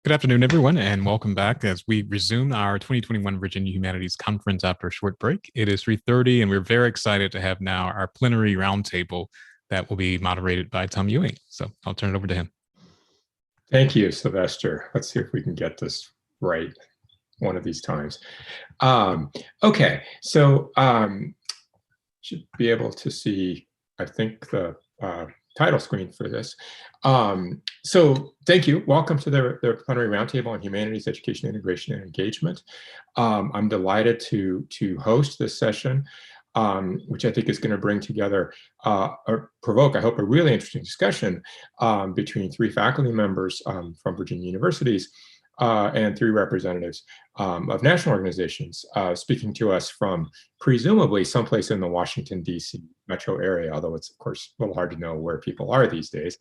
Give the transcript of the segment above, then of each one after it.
Good afternoon, everyone, and welcome back as we resume our 2021 Virginia Humanities Conference after a short break. It is 3:30, and we're very excited to have now our plenary roundtable that will be moderated by Tom Ewing. So I'll turn it over to him. Thank you, Sylvester. Let's see if we can get this right one of these times. Okay, so should be able to see, I think, the title screen for this. So thank you. Welcome to the Plenary Roundtable on Humanities, Education, Integration, and Engagement. I'm delighted to host this session, which I think is going to bring together or provoke, I hope, a really interesting discussion between three faculty members from Virginia universities and three representatives of national organizations speaking to us from presumably someplace in the Washington, D.C. metro area, although it's, of course, a little hard to know where people are these days.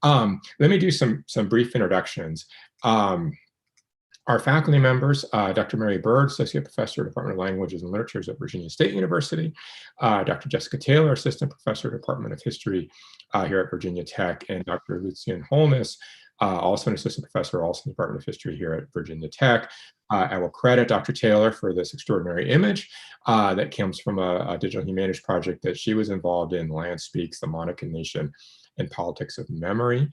Let me do some brief introductions. Our faculty members, Dr. Mary Byrd, Associate Professor, Department of Languages and Literatures at Virginia State University, Dr. Jessica Taylor, Assistant Professor, Department of History here at Virginia Tech, and Dr. Lucien Holness, also an Assistant Professor, also in the Department of History here at Virginia Tech. I will credit Dr. Taylor for this extraordinary image that comes from a digital humanities project that she was involved in, Land Speaks, the Monacan Nation and Politics of Memory,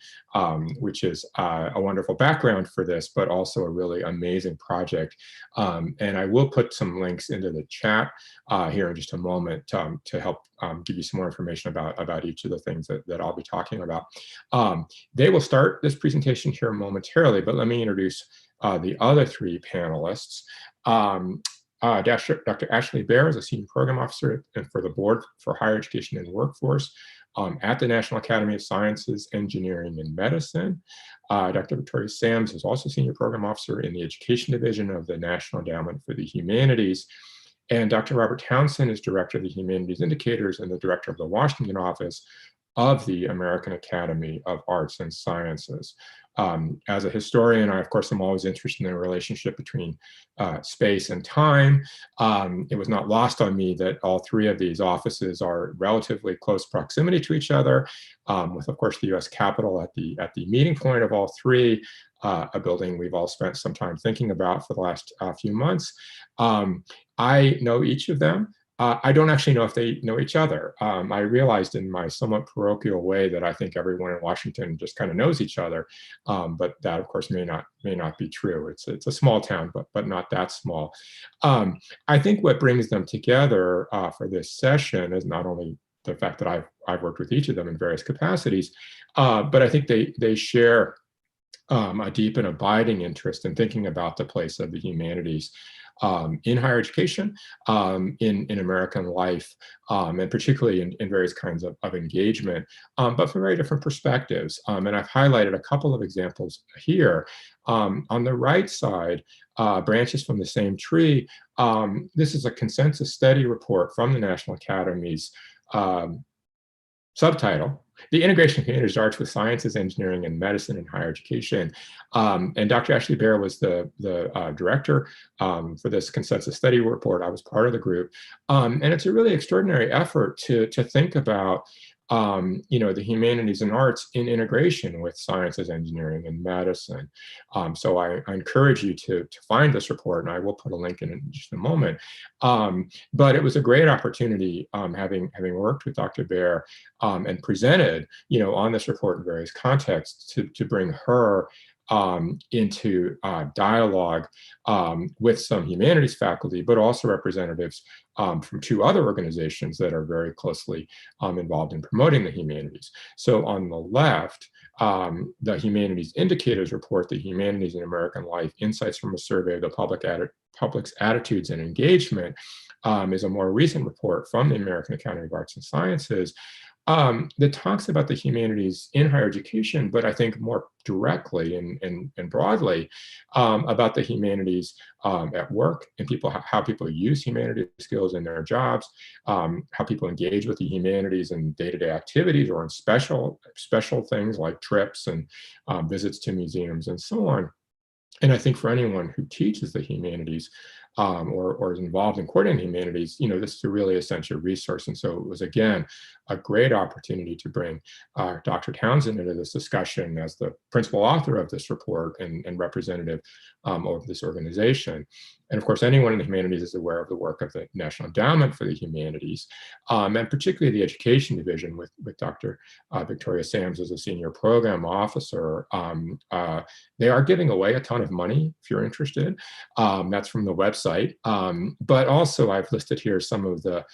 which is a wonderful background for this, but also a really amazing project. And I will put some links into the chat here in just a moment to help give you some more information about each of the things that I'll be talking about. They will start this presentation here momentarily, but let me introduce the other three panelists. Dr. Ashley Baer is a Senior Program Officer for the Board for Higher Education and Workforce at the National Academy of Sciences, Engineering, and Medicine. Dr. Victoria Sams is also Senior Program Officer in the Education Division of the National Endowment for the Humanities. And Dr. Robert Townsend is Director of the Humanities Indicators and the Director of the Washington Office of the American Academy of Arts and Sciences. As a historian, I, of course, am always interested in the relationship between space and time. It was not lost on me that all three of these offices are relatively close proximity to each other, with, of course, the U.S. Capitol at the meeting point of all three, a building we've all spent some time thinking about for the last few months. I know each of them. I don't actually know if they know each other. I realized in my somewhat parochial way that I think everyone in Washington just kind of knows each other, but that, of course, may not be true. It's a small town, but not that small. I think what brings them together for this session is not only the fact that I've worked with each of them in various capacities, but I think they share a deep and abiding interest in thinking about the place of the humanities in higher education, in American life, and particularly in various kinds of engagement, but from very different perspectives. And I've highlighted a couple of examples here. On the right side, branches from the same tree, this is a consensus study report from the National Academy's subtitle, The Integration of Humanities Arts with Sciences, Engineering, and Medicine in Higher Education. And Dr. Ashley Baer was the director for this consensus study report. I was part of the group. And it's a really extraordinary effort to think about the humanities and arts in integration with sciences, engineering, and medicine. So I encourage you to find this report, and I will put a link in just a moment. But it was a great opportunity, having worked with Dr. Baer and presented, on this report in various contexts, to bring her into dialogue with some humanities faculty, but also representatives from two other organizations that are very closely involved in promoting the humanities. So on the left, the Humanities Indicators report, The Humanities in American Life, Insights from a Survey of the Public's Attitudes and Engagement, is a more recent report from the American Academy of Arts and Sciences that talks about the humanities in higher education, but I think more directly and broadly about the humanities at work and how people use humanities skills in their jobs, how people engage with the humanities in day-to-day activities or in special things like trips and visits to museums and so on. And I think for anyone who teaches the humanities or is involved in coordinating humanities, this is a really essential resource. And so it was, again, a great opportunity to bring Dr. Townsend into this discussion as the principal author of this report and representative of this organization. And of course, anyone in the humanities is aware of the work of the National Endowment for the Humanities, and particularly the Education Division with Dr. Victoria Sams as a senior program officer. They are giving away a ton of money, if you're interested. That's from the website. But also I've listed here some of the,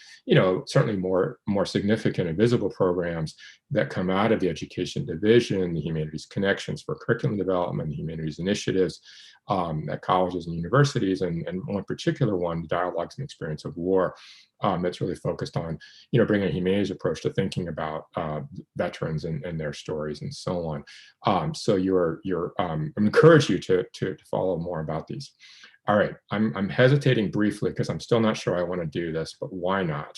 certainly more significant and visible programs that come out of the Education Division, the Humanities Connections for Curriculum Development, the Humanities Initiatives at colleges and universities, and one particular one, Dialogues and Experience of War, that's really focused on, bringing a humanities approach to thinking about veterans and their stories and so on. So I encourage you to follow more about these. All right, I'm hesitating briefly because I'm still not sure I want to do this, but why not?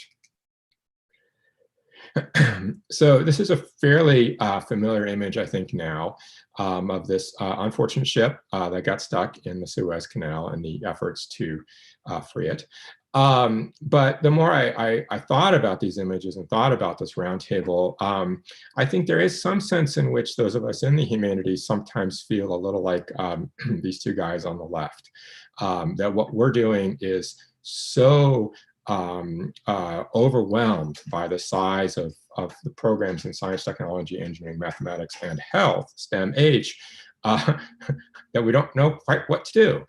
So this is a fairly familiar image, I think, now of this unfortunate ship that got stuck in the Suez Canal and the efforts to free it. But the more I thought about these images and thought about this roundtable, I think there is some sense in which those of us in the humanities sometimes feel a little like these two guys on the left, that what we're doing is so overwhelmed by the size of the programs in science, technology, engineering, mathematics, and health, STEM-H, that we don't know quite what to do.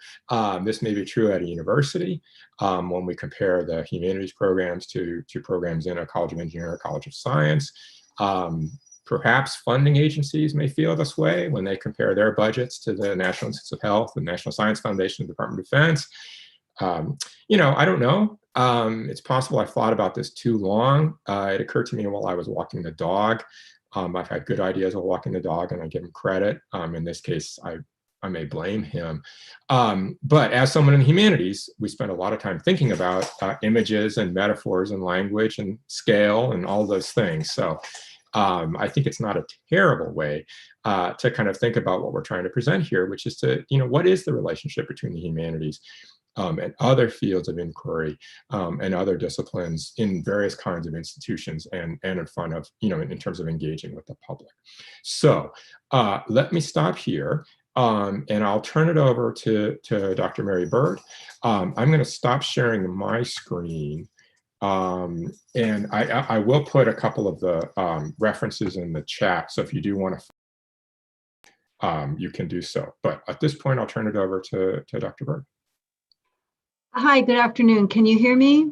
This may be true at a university when we compare the humanities programs to programs in a college of engineering or college of science. Perhaps funding agencies may feel this way when they compare their budgets to the National Institutes of Health, the National Science Foundation, the Department of Defense. I don't know. It's possible I thought about this too long. It occurred to me while I was walking the dog. I've had good ideas while walking the dog, and I give him credit. In this case, I may blame him. But as someone in the humanities, we spend a lot of time thinking about images and metaphors and language and scale and all those things. So I think it's not a terrible way to kind of think about what we're trying to present here, which is to, what is the relationship between the humanities and other fields of inquiry and other disciplines in various kinds of institutions and in front of, in terms of engaging with the public. So let me stop here and I'll turn it over to Dr. Mary Byrd. I'm going to stop sharing my screen. And I will put a couple of the references in the chat. So if you do want to, you can do so. But at this point, I'll turn it over to Dr. Byrd. Hi, good afternoon. Can you hear me?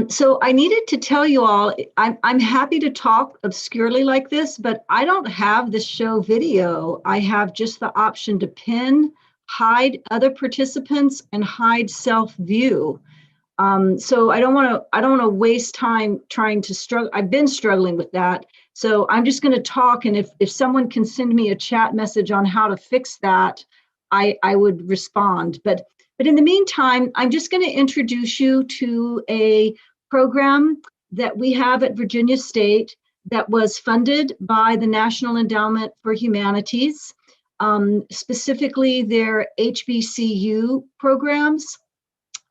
So I needed to tell you all, I'm happy to talk obscurely like this, but I don't have the show video. I have just the option to pin, hide other participants, and hide self-view. So I don't want to waste time trying to struggle. I've been struggling with that. So I'm just going to talk, and if someone can send me a chat message on how to fix that, I would respond. But in the meantime, I'm just going to introduce you to a program that we have at Virginia State that was funded by the National Endowment for Humanities, specifically their HBCU programs.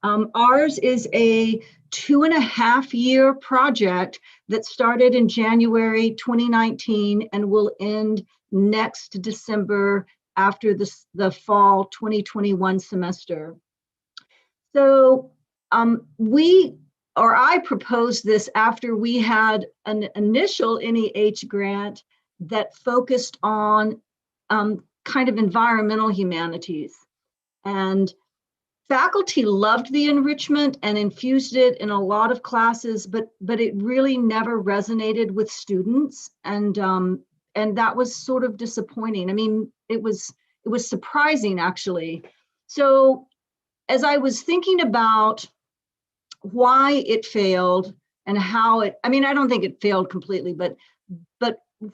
Ours is a 2.5-year project that started in January 2019 and will end next December after the fall 2021 semester. So I proposed this after we had an initial NEH grant that focused on kind of environmental humanities. And faculty loved the enrichment and infused it in a lot of classes, but it really never resonated with students. And that was sort of disappointing. I mean, it was surprising, actually. So as I was thinking about why it failed and how I don't think it failed completely, but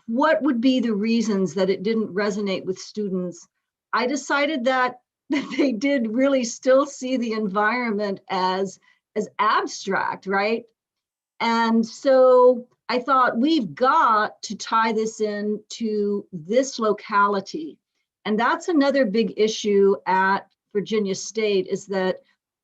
what would be the reasons that it didn't resonate with students, I decided that they did really still see the environment as abstract, right? And so I thought we've got to tie this in to this locality. And that's another big issue at Virginia State, is that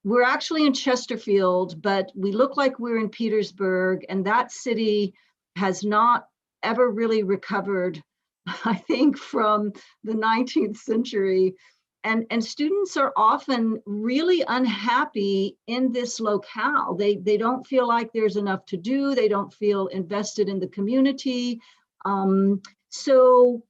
we're actually in Chesterfield, but we look like we're in Petersburg, and that city has not ever really recovered, I think, from the 19th century. And students are often really unhappy in this locale. They don't feel like there's enough to do. They don't feel invested in the community. So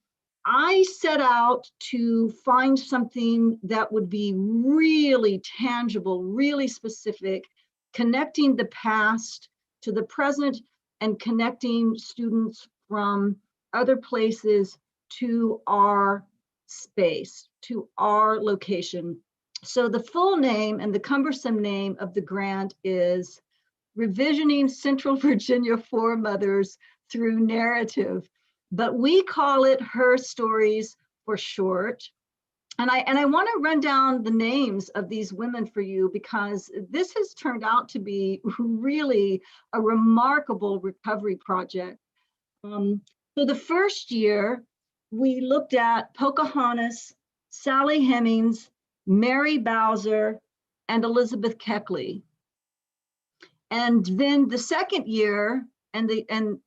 I set out to find something that would be really tangible, really specific, connecting the past to the present and connecting students from other places to our space, to our location. So the full name and the cumbersome name of the grant is Revisioning Central Virginia Foremothers Through Narrative, but we call it Her Stories for short. And I want to run down the names of these women for you, because this has turned out to be really a remarkable recovery project. So the first year, we looked at Pocahontas, Sally Hemings, Mary Bowser, and Elizabeth Keckley. And then the second year, in the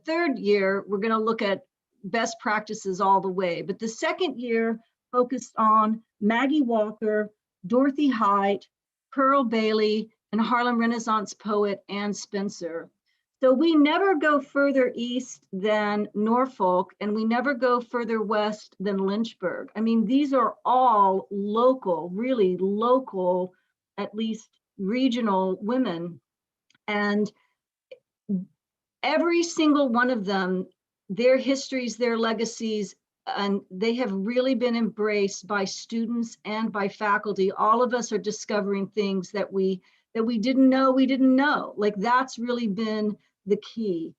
third year, we're going to look at best practices all the way. But the second year focused on Maggie Walker, Dorothy Height, Pearl Bailey, and Harlem Renaissance poet Anne Spencer. So we never go further east than Norfolk, and we never go further west than Lynchburg. I mean, these are all local, really local, at least regional women. And every single one of them, their histories, their legacies, and they have really been embraced by students and by faculty. All of us are discovering things that we didn't know. Like, that's really been the key.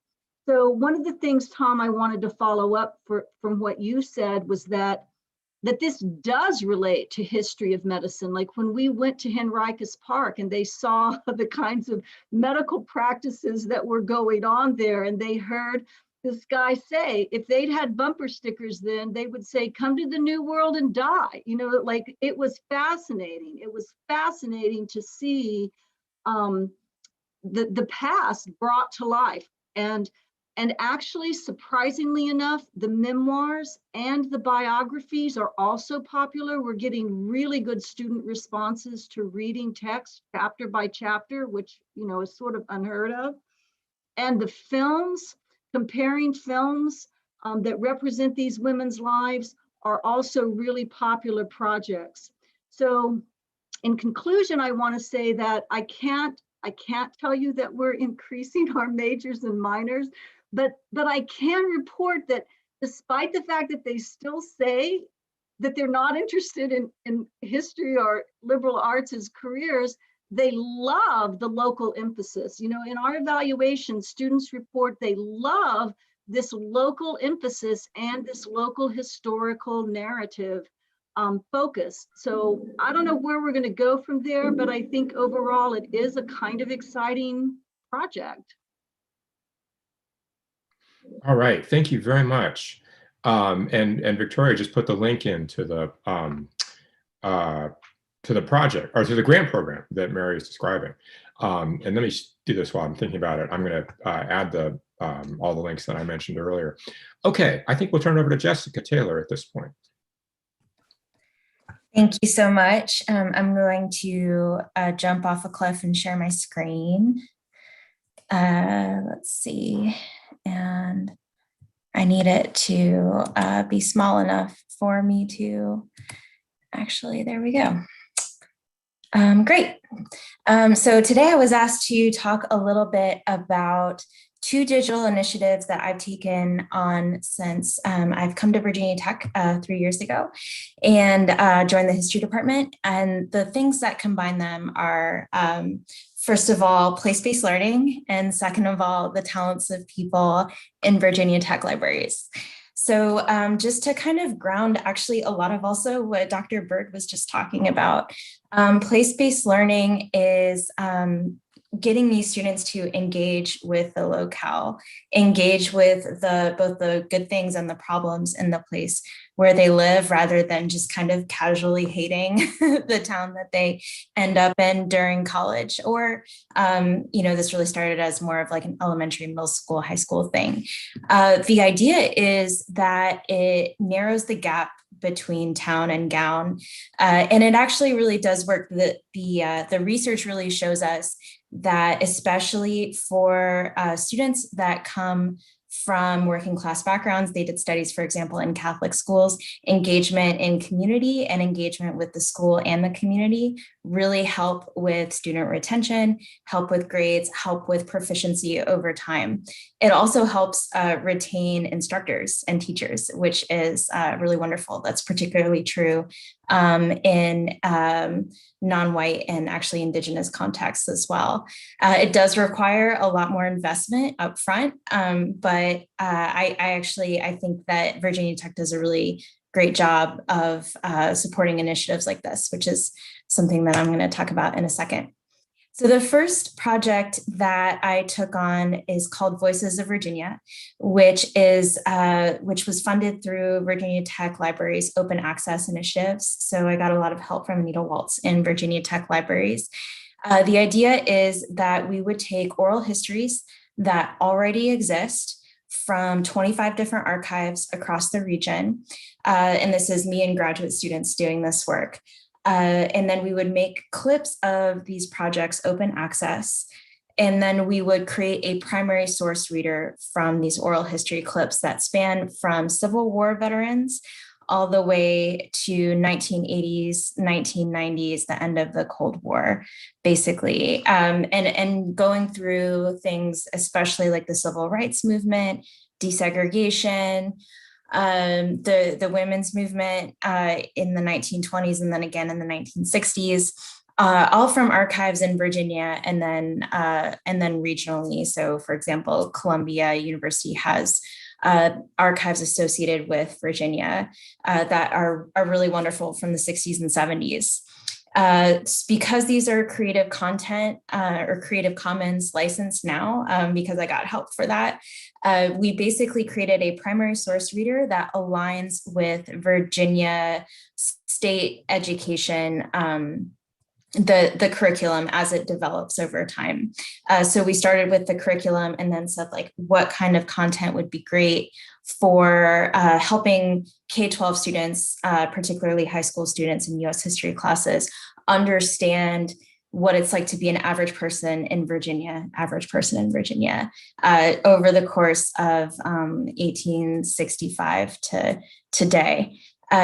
So one of the things, Tom, I wanted to follow up from what you said was that this does relate to history of medicine. Like when we went to Henricus Park and they saw the kinds of medical practices that were going on there, and they heard this guy say, if they'd had bumper stickers then, they would say, come to the New World and die. You know, like, it was fascinating. It was fascinating to see the past brought to life. And actually, surprisingly enough, the memoirs and the biographies are also popular. We're getting really good student responses to reading text chapter by chapter, which, you know, is sort of unheard of. And the films, comparing films that represent these women's lives, are also really popular projects. So in conclusion, I want to say that I can't tell you that we're increasing our majors and minors, but I can report that despite the fact that they still say that they're not interested in history or liberal arts as careers, they love the local emphasis. You know, in our evaluation, students report they love this local emphasis and this local historical narrative focus. So I don't know where we're going to go from there, but I think overall it is a kind of exciting project. All right, thank you very much. And Victoria just put the link into the project, or to the grant program that Mary is describing. And let me do this while I'm thinking about it. I'm going to add all the links that I mentioned earlier. Okay, I think we'll turn it over to Jessica Taylor at this point. Thank you so much. I'm going to jump off a cliff and share my screen. Let's see. And I need it to be small enough for me to actually, there we go. Great. So today I was asked to talk a little bit about two digital initiatives that I've taken on since I've come to Virginia Tech 3 years ago and joined the history department. And the things that combine them are, first of all, place-based learning, and second of all, the talents of people in Virginia Tech libraries. So just to kind of ground actually a lot of also what Dr. Byrd was just talking about, place-based learning is getting these students to engage with the locale, engage with both the good things and the problems in the place where they live, rather than just kind of casually hating the town that they end up in during college. Or, this really started as more of like an elementary, middle school, high school thing. The idea is that it narrows the gap between town and gown, and it actually really does work. The research really shows us that, especially for students that come from working class backgrounds, they did studies, for example, in Catholic schools, engagement in community and engagement with the school and the community really help with student retention, help with grades, help with proficiency over time. It also helps retain instructors and teachers, which is really wonderful. That's particularly true in non-white and actually Indigenous contexts as well. It does require a lot more investment up front, but I think that Virginia Tech does a really great job of supporting initiatives like this, which is something that I'm going to talk about in a second. So the first project that I took on is called Voices of Virginia, which was funded through Virginia Tech Libraries Open Access Initiatives. So I got a lot of help from Anita Waltz in Virginia Tech Libraries. The idea is that we would take oral histories that already exist from 25 different archives across the region. And this is me and graduate students doing this work. And then we would make clips of these projects open access. And then we would create a primary source reader from these oral history clips that span from Civil War veterans all the way to 1980s, 1990s, the end of the Cold War, basically. And going through things, especially like the civil rights movement, desegregation, the women's movement in the 1920s, and then again in the 1960s, all from archives in Virginia, and then regionally. So, for example, Columbia University has archives associated with Virginia that are really wonderful from the 60s and 70s. Because these are creative content or Creative Commons licensed now, because I got help for that, we basically created a primary source reader that aligns with Virginia state education, the curriculum as it develops over time. So we started with the curriculum and then said, like, what kind of content would be great for helping K-12 students, particularly high school students in US history classes, understand what it's like to be an average person in Virginia, over the course of 1865 to today.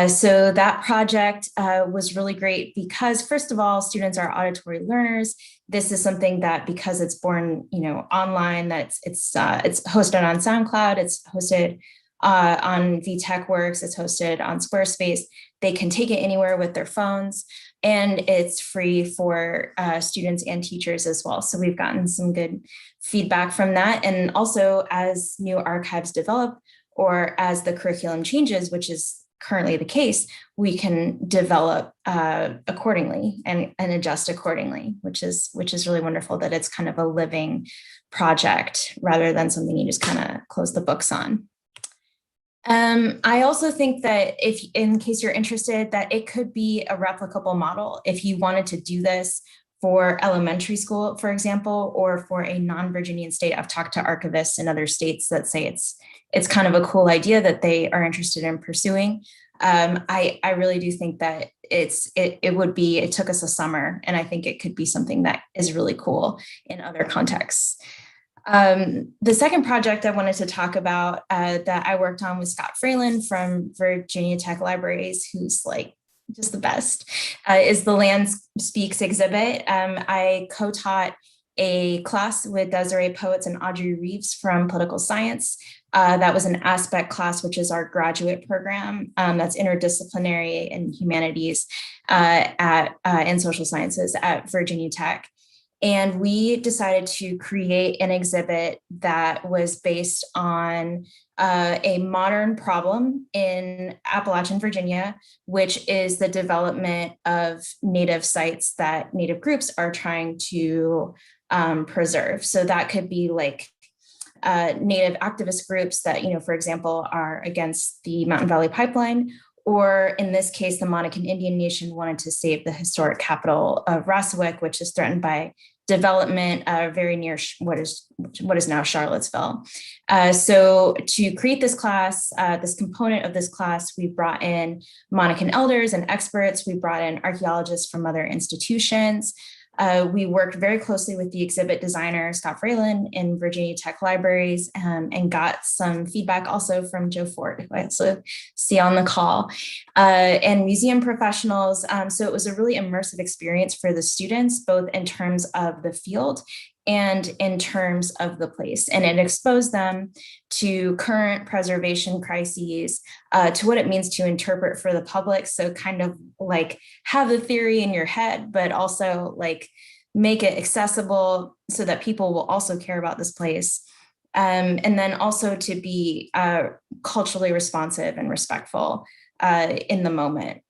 So that project was really great because, first of all, students are auditory learners. This is something that, because it's born, online, that it's hosted on SoundCloud, it's hosted on VTechWorks, it's hosted on Squarespace. They can take it anywhere with their phones, and it's free for students and teachers as well. So we've gotten some good feedback from that. And also, as new archives develop or as the curriculum changes, which is currently the case, we can develop accordingly and adjust accordingly, which is really wonderful that it's kind of a living project rather than something you just kind of close the books on. I also think that, if, in case you're interested, that it could be a replicable model if you wanted to do this for elementary school, for example, or for a non-Virginian state. I've talked to archivists in other states that say it's kind of a cool idea that they are interested in pursuing. I really do think that it took us a summer, and I think it could be something that is really cool in other contexts. The second project I wanted to talk about that I worked on with Scott Fralin from Virginia Tech Libraries, who's like just the best, is the Land Speaks exhibit. I co-taught a class with Desiree Poets and Audrey Reeves from Political Science. That was an aspect class, which is our graduate program that's interdisciplinary in humanities and social sciences at Virginia Tech. And we decided to create an exhibit that was based on a modern problem in Appalachian, Virginia, which is the development of Native sites that Native groups are trying to preserve. So that could be like Native activist groups that, for example, are against the Mountain Valley Pipeline, or in this case, the Monacan Indian Nation wanted to save the historic capital of Rassawek, which is threatened by development very near what is now Charlottesville. So to create this class, this component of this class, we brought in Monacan elders and experts. We brought in archaeologists from other institutions. We worked very closely with the exhibit designer, Scott Fralin, in Virginia Tech Libraries, and got some feedback also from Joe Ford, who I also see on the call, and museum professionals. So it was a really immersive experience for the students, both in terms of the field and in terms of the place. And it exposed them to current preservation crises, to what it means to interpret for the public. So kind of like have the theory in your head, but also like make it accessible so that people will also care about this place. And then also to be culturally responsive and respectful in the moment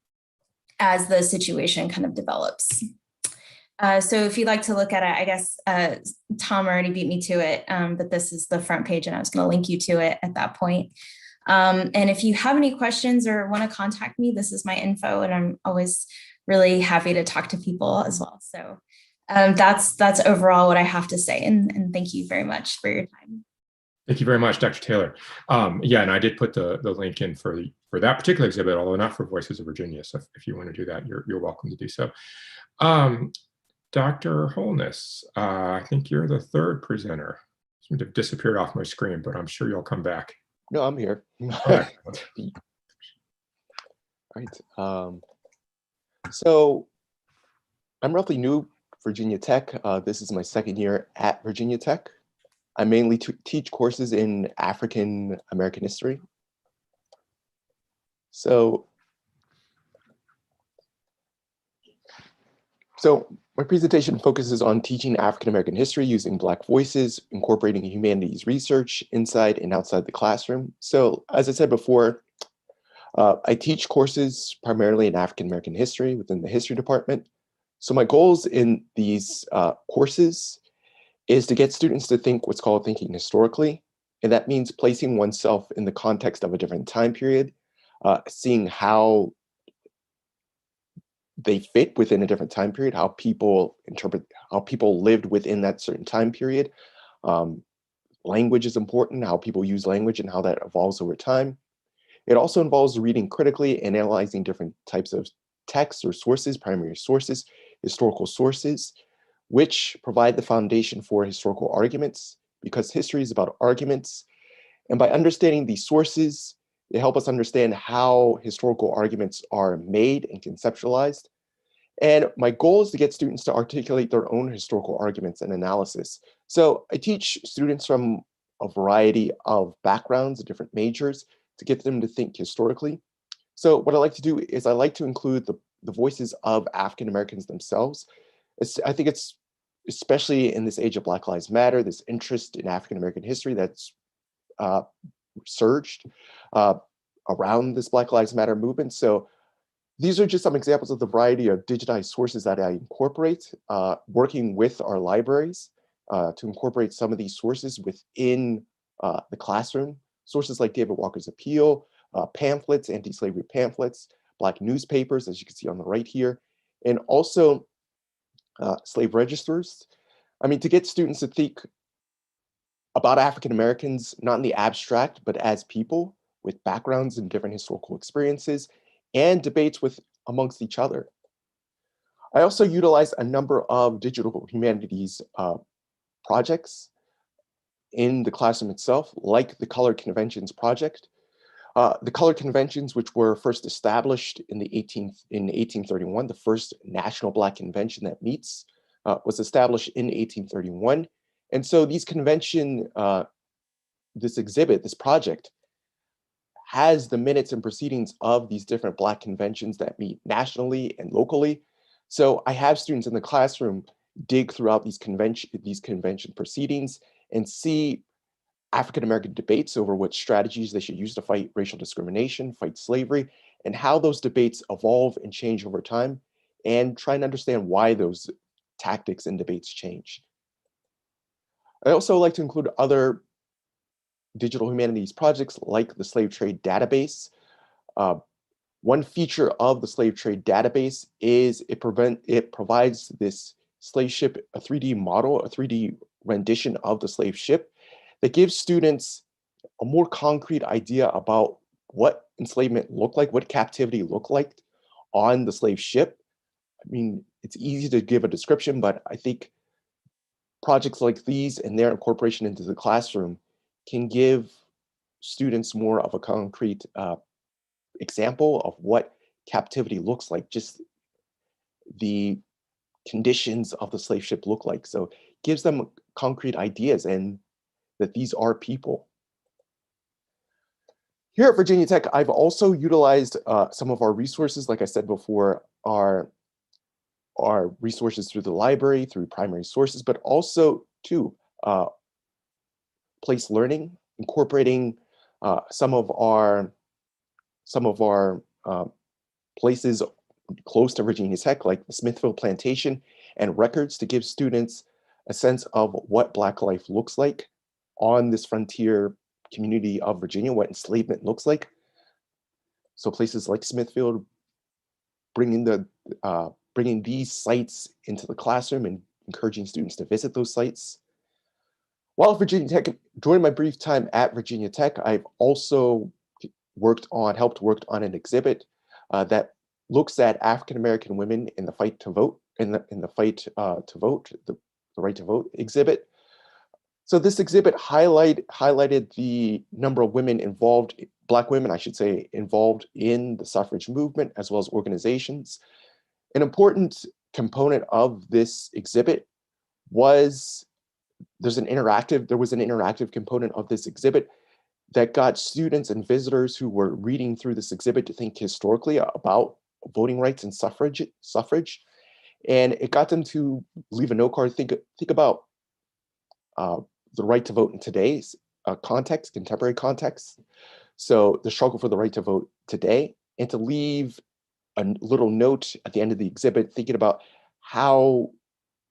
as the situation kind of develops. So if you'd like to look at it, I guess Tom already beat me to it, but this is the front page and I was going to link you to it at that point. And if you have any questions or want to contact me, this is my info, and I'm always really happy to talk to people as well. So that's overall what I have to say, and thank you very much for your time. Thank you very much, Dr. Taylor. Yeah, and I did put the link in for that particular exhibit, although not for Voices of Virginia. So if you want to do that, you're welcome to do so. Dr. Holness, I think you're the third presenter. You seem to have disappeared off my screen, but I'm sure you'll come back. No, I'm here. All right. So I'm roughly new Virginia Tech. This is my second year at Virginia Tech. I mainly teach courses in African American history. So my presentation focuses on teaching African American history using Black voices, incorporating humanities research inside and outside the classroom. So as I said before, I teach courses primarily in African American history within the history department. So my goals in these courses is to get students to think what's called thinking historically. And that means placing oneself in the context of a different time period, seeing how they fit within a different time period, how people interpret, how people lived within that certain time period. Language is important, how people use language and how that evolves over time. It also involves reading critically and analyzing different types of texts or sources, primary sources, historical sources, which provide the foundation for historical arguments, because history is about arguments. And by understanding these sources, they help us understand how historical arguments are made and conceptualized. And my goal is to get students to articulate their own historical arguments and analysis. So I teach students from a variety of backgrounds, different majors, to get them to think historically. So what I like to do is I like to include the voices of African Americans themselves. I think it's, especially in this age of Black Lives Matter, this interest in African American history that's surged around this Black Lives Matter movement. So these are just some examples of the variety of digitized sources that I incorporate, working with our libraries to incorporate some of these sources within the classroom. Sources like David Walker's Appeal, pamphlets, anti-slavery pamphlets, Black newspapers, as you can see on the right here, and also slave registers. I mean, to get students to think about African Americans, not in the abstract, but as people with backgrounds and different historical experiences and debates with amongst each other. I also utilize a number of digital humanities projects in the classroom itself, like the Color Conventions project. The Color Conventions, which were first established in 1831, the first national Black convention that meets, was established in 1831. And so these this exhibit, this project, has the minutes and proceedings of these different Black conventions that meet nationally and locally. So I have students in the classroom dig throughout these convention proceedings and see African American debates over what strategies they should use to fight racial discrimination, fight slavery, and how those debates evolve and change over time, and try and understand why those tactics and debates change. I also like to include other digital humanities projects like the slave trade database. One feature of the slave trade database is it provides this slave ship a 3D model, a 3D rendition of the slave ship that gives students a more concrete idea about what enslavement looked like, what captivity looked like on the slave ship. I mean, it's easy to give a description, but I think projects like these and their incorporation into the classroom can give students more of a concrete example of what captivity looks like, just the conditions of the slave ship look like. So it gives them concrete ideas and that these are people. Here at Virginia Tech, I've also utilized some of our resources, like I said before, our resources through the library, through primary sources, but also too, place learning, incorporating some of our places close to Virginia Tech, like the Smithfield Plantation and records to give students a sense of what Black life looks like on this frontier community of Virginia, what enslavement looks like. So places like Smithfield, bringing these sites into the classroom and encouraging students to visit those sites. While at Virginia Tech, during my brief time at Virginia Tech, I've also helped work on an exhibit that looks at African American women in the fight to vote, the right to vote exhibit. So this exhibit highlighted the number of women involved, Black women, I should say, involved in the suffrage movement, as well as organizations. An important component of this exhibit was there was an interactive component of this exhibit that got students and visitors who were reading through this exhibit to think historically about voting rights and suffrage, and it got them to leave a note card, think about the right to vote in today's context, contemporary context. So the struggle for the right to vote today, and to leave a little note at the end of the exhibit thinking about how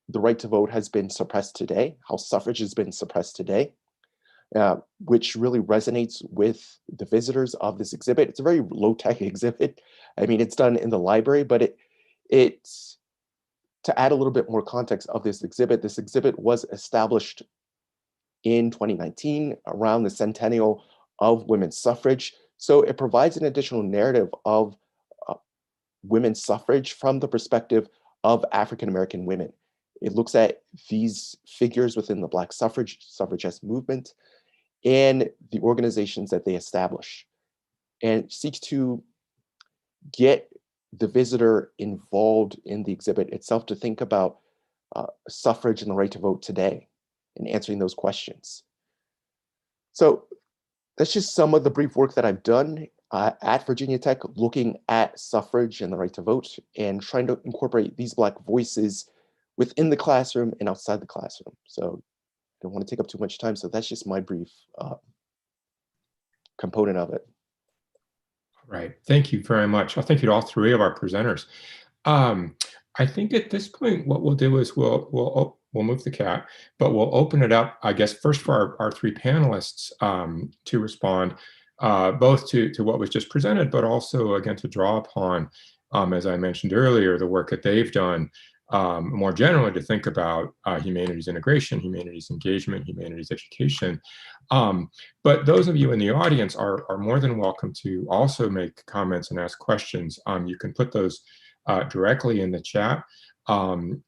the right to vote has been suppressed today, how suffrage has been suppressed today, which really resonates with the visitors of this exhibit. It's a very low-tech exhibit. I mean, it's done in the library, but it's to add a little bit more context of this exhibit was established in 2019 around the centennial of women's suffrage. So it provides an additional narrative of women's suffrage from the perspective of African-American women. It looks at these figures within the Black suffragist movement and the organizations that they establish, and seeks to get the visitor involved in the exhibit itself to think about suffrage and the right to vote today and answering those questions. So that's just some of the brief work that I've done at Virginia Tech, looking at suffrage and the right to vote and trying to incorporate these Black voices within the classroom and outside the classroom. So I don't want to take up too much time. So that's just my brief component of it. Right. Thank you very much. Well, thank you to all three of our presenters. I think at this point, what we'll do is we'll move the cat, but we'll open it up, I guess, first for our three panelists to respond, both to what was just presented, but also, again, to draw upon, as I mentioned earlier, the work that they've done more generally to think about humanities integration, humanities engagement, humanities education. But those of you in the audience are more than welcome to also make comments and ask questions. You can put those directly in the chat.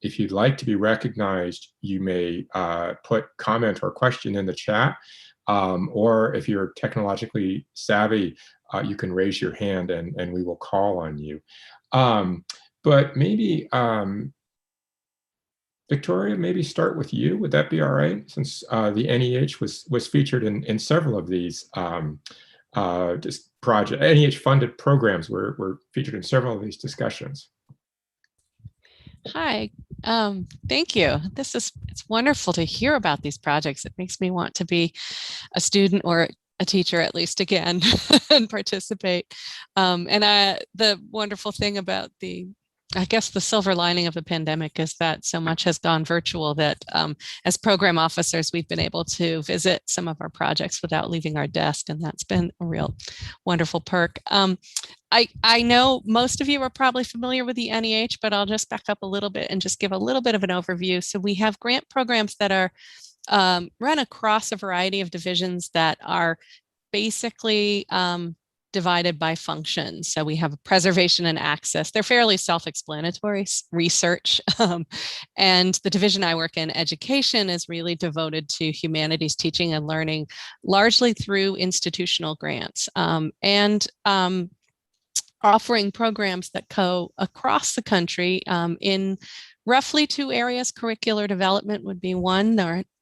If you'd like to be recognized, you may put comment or question in the chat. Or if you're technologically savvy, you can raise your hand and we will call on you. But maybe, Victoria, maybe start with you. Would that be all right? Since the NEH was featured in several of these NEH-funded programs were featured in several of these discussions. Hi, thank you. It's wonderful to hear about these projects. It makes me want to be a student or a teacher at least again and participate. And the wonderful thing about the I guess the silver lining of the pandemic is that so much has gone virtual that as program officers, we've been able to visit some of our projects without leaving our desk, and that's been a real wonderful perk. I know most of you are probably familiar with the NEH, but I'll just back up a little bit and just give a little bit of an overview. So we have grant programs that are run across a variety of divisions that are basically divided by function. So we have preservation and access. They're fairly self-explanatory, research. And the division I work in, education, is really devoted to humanities teaching and learning, largely through institutional grants. And offering programs that go across the country in roughly 2 areas. Curricular development would be one,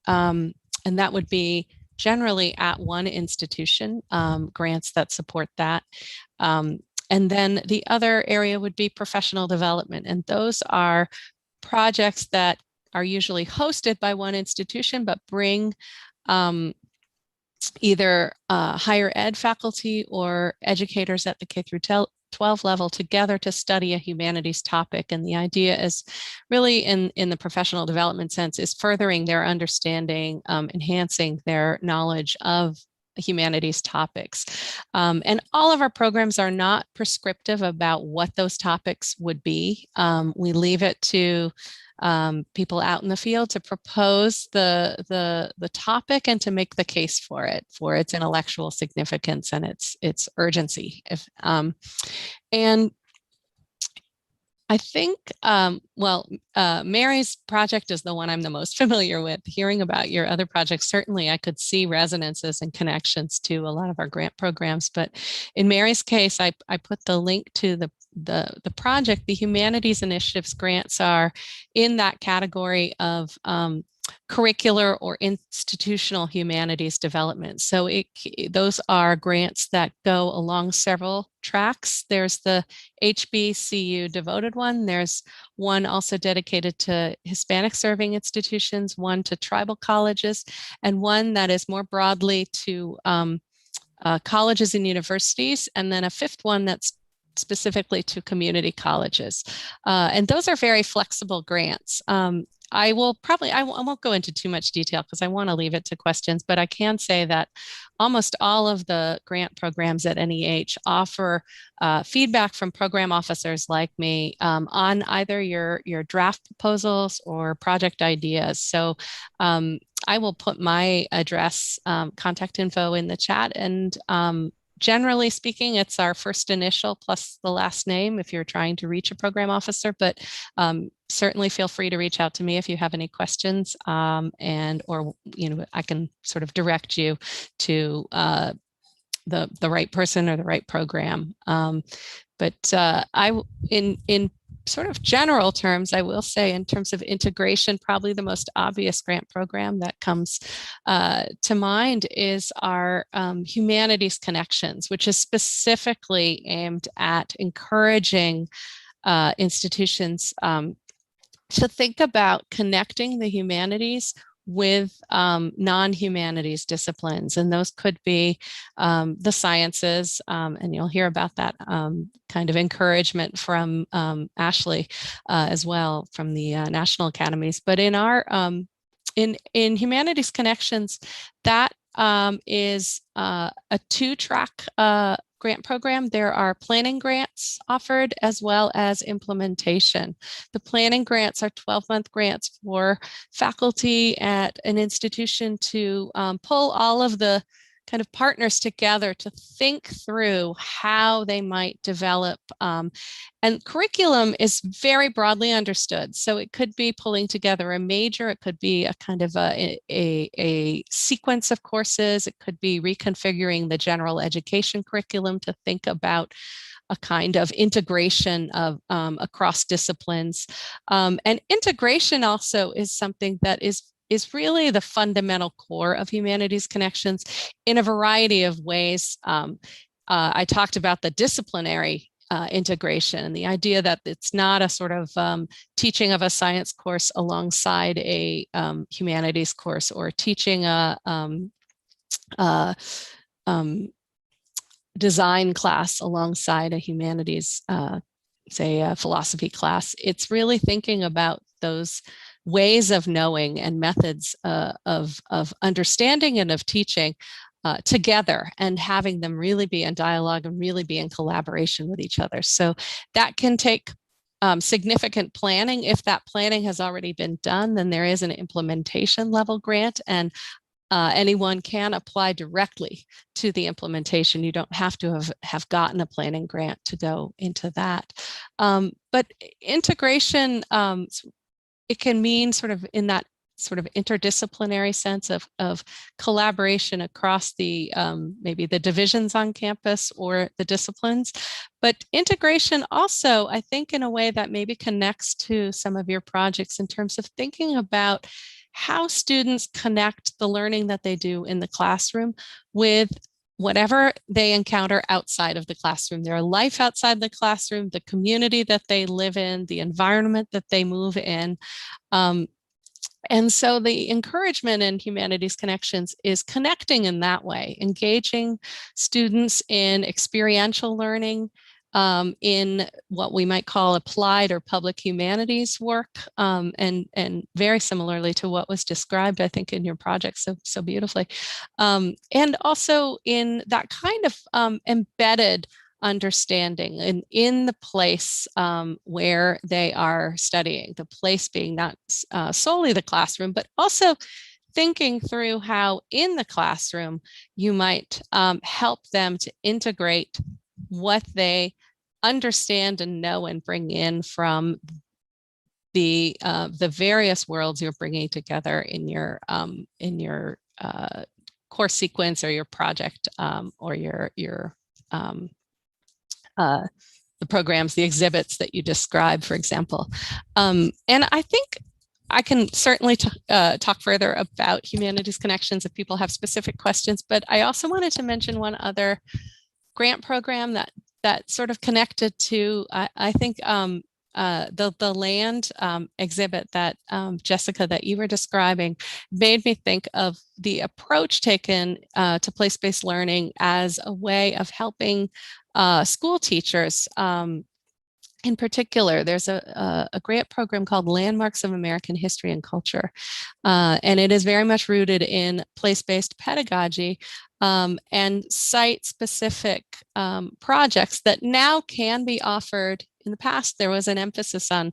and that would be generally at one institution, grants that support that. And then the other area would be professional development. And those are projects that are usually hosted by one institution, but bring either higher ed faculty or educators at the K through 12 level together to study a humanities topic. And the idea is really in the professional development sense is furthering their understanding, enhancing their knowledge of humanities topics. And all of our programs are not prescriptive about what those topics would be. We leave it to people out in the field to propose the topic and to make the case for its intellectual significance and its urgency. And I think, Mary's project is the one I'm the most familiar with. Hearing about your other projects, certainly I could see resonances and connections to a lot of our grant programs. But in Mary's case, I put the link to the project. The Humanities Initiatives grants are in that category of curricular or institutional humanities development. So those are grants that go along several tracks. There's the HBCU devoted one. There's one also dedicated to Hispanic serving institutions, one to tribal colleges, and one that is more broadly to colleges and universities, and then a fifth one that's specifically to community colleges. And those are very flexible grants. I won't go into too much detail because I want to leave it to questions, but I can say that almost all of the grant programs at NEH offer feedback from program officers like me on either your draft proposals or project ideas. So I will put my address, contact info in the chat, and generally speaking, it's our first initial plus the last name if you're trying to reach a program officer, but certainly feel free to reach out to me if you have any questions, or I can sort of direct you to the right person or the right program. But in sort of general terms, I will say in terms of integration, probably the most obvious grant program that comes to mind is our Humanities Connections, which is specifically aimed at encouraging institutions to think about connecting the humanities with non-humanities disciplines. And those could be the sciences, and you'll hear about that kind of encouragement from Ashley as well from the National Academies. But in our in Humanities Connections, that is a 2-track grant program. There are planning grants offered as well as implementation. The planning grants are 12-month grants for faculty at an institution to pull all of the kind of partners together to think through how they might develop. And curriculum is very broadly understood. So it could be pulling together a major, it could be a kind of a sequence of courses, it could be reconfiguring the general education curriculum to think about a kind of integration of across disciplines. And integration also is something that is really the fundamental core of Humanities Connections in a variety of ways. I talked about the disciplinary integration and the idea that it's not a sort of teaching of a science course alongside a humanities course, or teaching a design class alongside a humanities say a philosophy class. It's really thinking about those ways of knowing and methods of understanding and of teaching together, and having them really be in dialogue and really be in collaboration with each other. So that can take significant planning. If that planning has already been done, then there is an implementation level grant, and anyone can apply directly to the implementation. You don't have to have gotten a planning grant to go into that. But integration, it can mean sort of in that sort of interdisciplinary sense of collaboration across the maybe the divisions on campus or the disciplines. But integration also, I think, in a way that maybe connects to some of your projects in terms of thinking about how students connect the learning that they do in the classroom with whatever they encounter outside of the classroom, their life outside the classroom, the community that they live in, the environment that they move in. And so the encouragement in Humanities Connections is connecting in that way, engaging students in experiential learning, in what we might call applied or public humanities work, and very similarly to what was described, I think, in your project so beautifully. And also in that kind of embedded understanding and in the place where they are studying, the place being not solely the classroom, but also thinking through how in the classroom you might help them to integrate what they understand and know and bring in from the various worlds you're bringing together in your course sequence or your project, or the programs, the exhibits that you describe, for example. And I think I can certainly talk further about Humanities Connections if people have specific questions, but I also wanted to mention one other grant program that sort of connected to, I think, the land exhibit that Jessica, that you were describing, made me think of the approach taken to place-based learning as a way of helping school teachers. In particular, there's a grant program called Landmarks of American History and Culture, and it is very much rooted in place-based pedagogy and site-specific projects that now can be offered. In the past, there was an emphasis on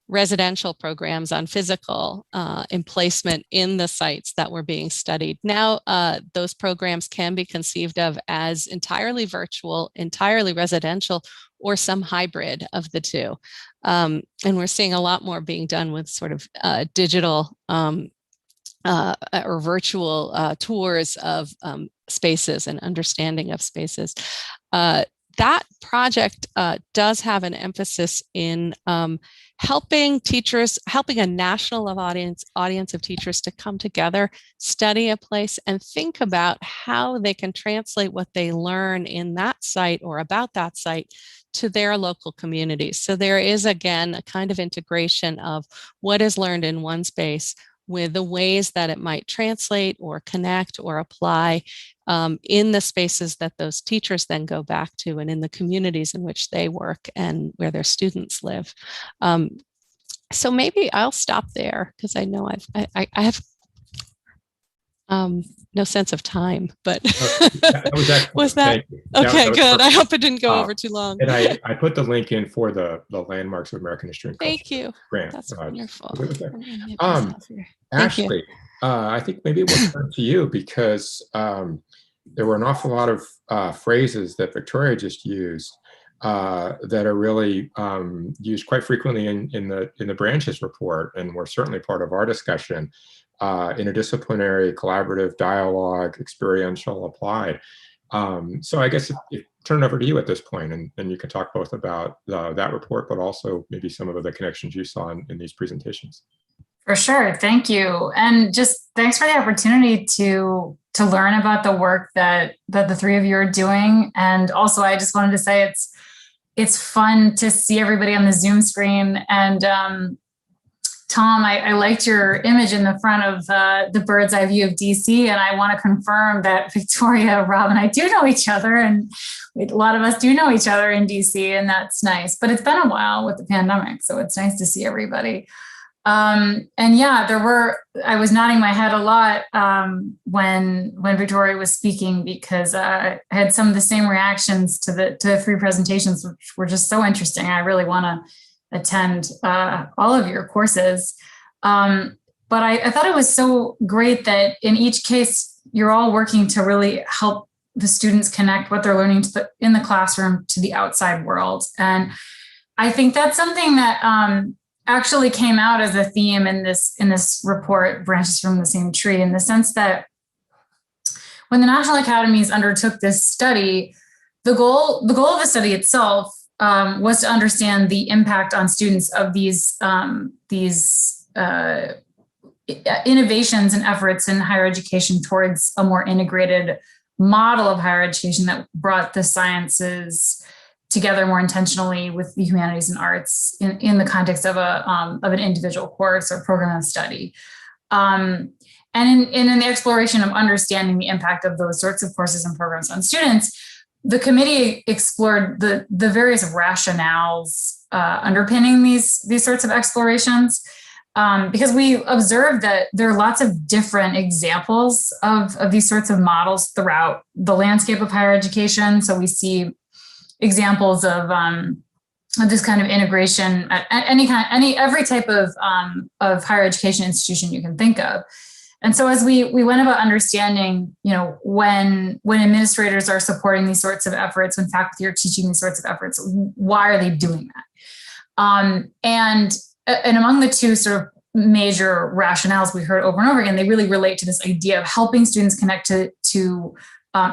residential programs, on physical emplacement in the sites that were being studied. Now, those programs can be conceived of as entirely virtual, entirely residential, or some hybrid of the two. And we're seeing a lot more being done with sort of digital or virtual tours of spaces and understanding of spaces. That project does have an emphasis in helping teachers, helping a national audience of teachers to come together, study a place, and think about how they can translate what they learn in that site or about that site to their local communities. So there is, again, a kind of integration of what is learned in one space with the ways that it might translate or connect or apply in the spaces that those teachers then go back to and in the communities in which they work and where their students live. So maybe I'll stop there because I know I have no sense of time, but that was excellent. was that okay? That good. I hope it didn't go over too long. And I put the link in for the Landmarks of American History and Culture. Thank you. Grant. That's wonderful. Ashley, I think maybe we'll turn to you because there were an awful lot of phrases that Victoria just used that are really used quite frequently in the branches report, and were certainly part of our discussion. Interdisciplinary, collaborative, dialogue, experiential, applied. So I guess if turn it over to you at this point, and you can talk both about that report, but also maybe some of the connections you saw in these presentations. For sure, thank you, and just thanks for the opportunity to learn about the work that the three of you are doing. And also, I just wanted to say it's fun to see everybody on the Zoom screen, and Tom, I liked your image in the front of the bird's eye view of DC, and I want to confirm that Victoria, Rob, and I do know each other, and a lot of us do know each other in DC, and that's nice. But it's been a while with the pandemic, so it's nice to see everybody. And yeah, I was nodding my head a lot when Victoria was speaking, because I had some of the same reactions to the 3 presentations, which were just so interesting. I really want to attend all of your courses. But I thought it was so great that in each case, you're all working to really help the students connect what they're learning in the classroom to the outside world. And I think that's something that actually came out as a theme in this report, Branches from the Same Tree, in the sense that when the National Academies undertook this study, the goal of the study itself was to understand the impact on students of these innovations and efforts in higher education towards a more integrated model of higher education that brought the sciences together more intentionally with the humanities and arts in the context of an individual course or program of study. And in the exploration of understanding the impact of those sorts of courses and programs on students, the committee explored the various rationales underpinning these sorts of explorations, because we observed that there are lots of different examples of these sorts of models throughout the landscape of higher education. So we see examples of this kind of integration at every type of higher education institution you can think of. And so as we went about understanding, when administrators are supporting these sorts of efforts, when faculty are teaching these sorts of efforts, why are they doing that? And among the 2 sort of major rationales we heard over and over again, they really relate to this idea of helping students connect to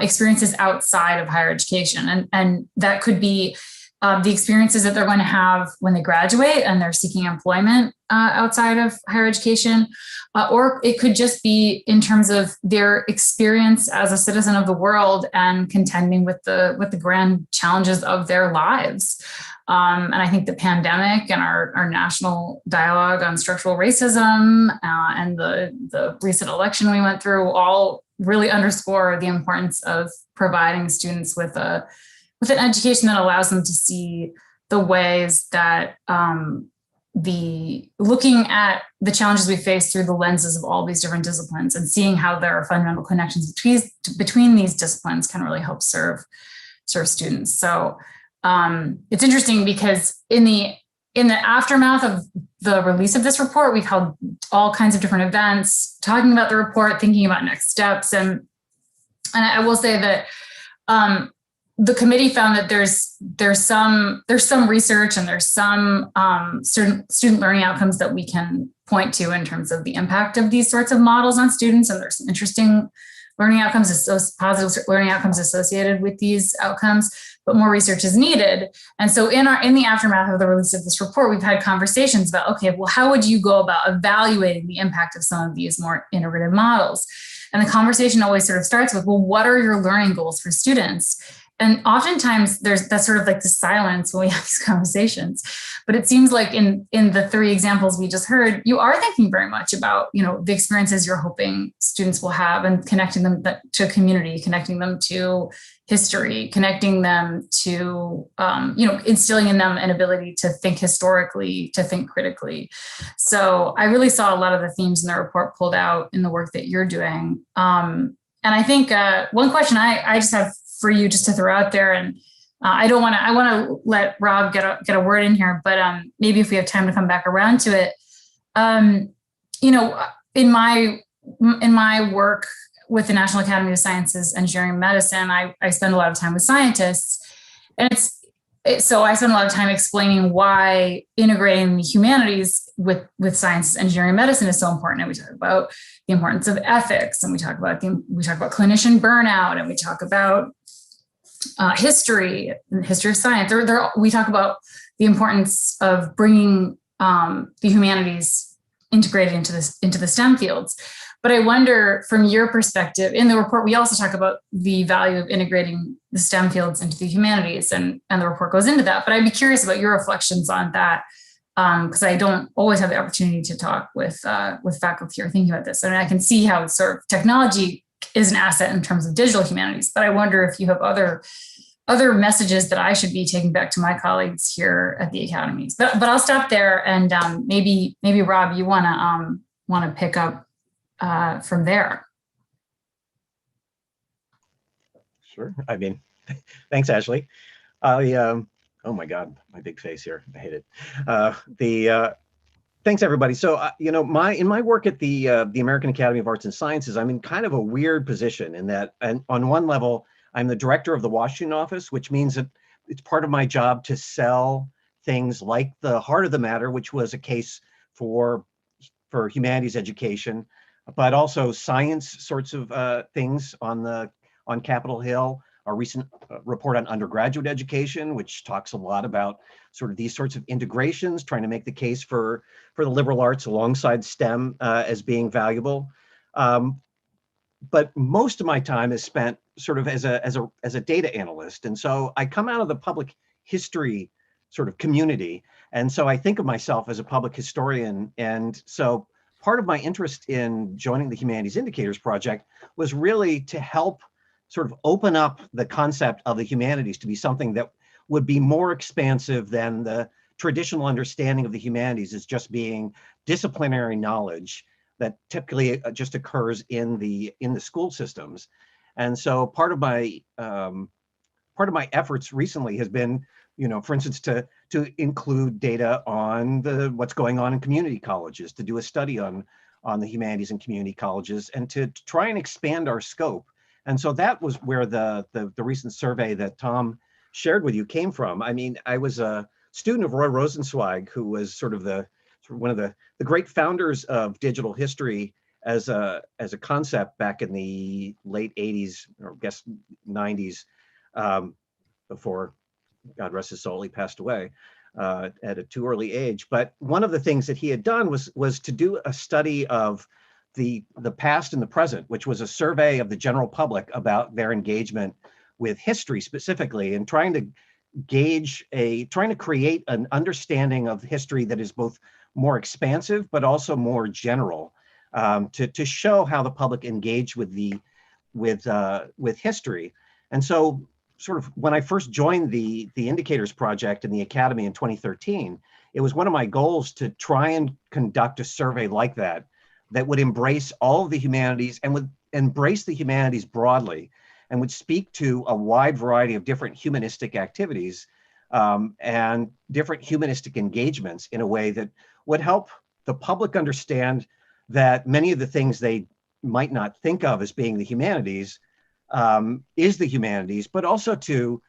experiences outside of higher education. And that could be the experiences that they're going to have when they graduate and they're seeking employment outside of higher education, or it could just be in terms of their experience as a citizen of the world and contending with the grand challenges of their lives. And I think the pandemic and our national dialogue on structural racism and the recent election we went through all really underscore the importance of providing students with an education that allows them to see the ways that looking at the challenges we face through the lenses of all these different disciplines and seeing how there are fundamental connections between these disciplines can really help serve students. So it's interesting because in the aftermath of the release of this report, we've held all kinds of different events talking about the report, thinking about next steps. And I will say that the committee found that there's some research and there's some certain student learning outcomes that we can point to in terms of the impact of these sorts of models on students. And there's some interesting learning outcomes, positive learning outcomes associated with these outcomes, but more research is needed. And so in the aftermath of the release of this report, we've had conversations about, okay, well, how would you go about evaluating the impact of some of these more integrative models? And the conversation always sort of starts with, well, what are your learning goals for students? And oftentimes that's sort of like the silence when we have these conversations. But it seems like in the 3 examples we just heard, you are thinking very much about, the experiences you're hoping students will have and connecting them to community, connecting them to history, connecting them to, instilling in them an ability to think historically, to think critically. So I really saw a lot of the themes in the report pulled out in the work that you're doing. And I think one question I just have for you just to throw out there, and I want to let Rob get a word in here, but maybe if we have time to come back around to it, in my work with the National Academy of Sciences, Engineering, and Medicine, I spend a lot of time with scientists, and so I spend a lot of time explaining why integrating the humanities with science, engineering, and medicine is so important. And we talk about the importance of ethics, and we talk about clinician burnout, and we talk about history of science. We talk about the importance of bringing the humanities integrated into the STEM fields. But I wonder, from your perspective, in the report, we also talk about the value of integrating the STEM fields into the humanities, and the report goes into that. But I'd be curious about your reflections on that because I don't always have the opportunity to talk with faculty or thinking about this. And I can see how sort of technology is an asset in terms of digital humanities, but I wonder if you have other messages that I should be taking back to my colleagues here at the academies. But I'll stop there, and maybe Rob, you want to pick up from there. Sure. I mean, thanks, Ashley. Oh my God, my big face here. I hate it. Thanks, everybody. So, in my work at the American Academy of Arts and Sciences, I'm in kind of a weird position in that, and on one level, I'm the director of the Washington office, which means that it's part of my job to sell things like the Heart of the Matter, which was a case for humanities education, but also science sorts of things on Capitol Hill. Our recent report on undergraduate education, which talks a lot about sort of these sorts of integrations, trying to make the case for the liberal arts alongside STEM as being valuable. But most of my time is spent sort of as a data analyst. And so I come out of the public history sort of community. And so I think of myself as a public historian. And so part of my interest in joining the Humanities Indicators Project was really to help sort of open up the concept of the humanities to be something that would be more expansive than the traditional understanding of the humanities as just being disciplinary knowledge that typically just occurs in the school systems. And so part of my efforts recently has been, for instance, to include data on what's going on in community colleges, to do a study on the humanities and community colleges, and to try and expand our scope. And so that was where the recent survey that Tom shared with you came from. I mean, I was a student of Roy Rosenzweig, who was sort of one of the great founders of digital history as a concept back in the late 80s, or I guess 90s, before, God rest his soul, he passed away at a too early age. But one of the things that he had done was to do a study of the past and the present, which was a survey of the general public about their engagement with history specifically, and trying to create an understanding of history that is both more expansive but also more general, to show how the public engaged with history. And so sort of when I first joined the Indicators Project in the Academy in 2013, it was one of my goals to try and conduct a survey like that would embrace all of the humanities and would embrace the humanities broadly, and would speak to a wide variety of different humanistic activities and different humanistic engagements in a way that would help the public understand that many of the things they might not think of as being the humanities is the humanities, but also to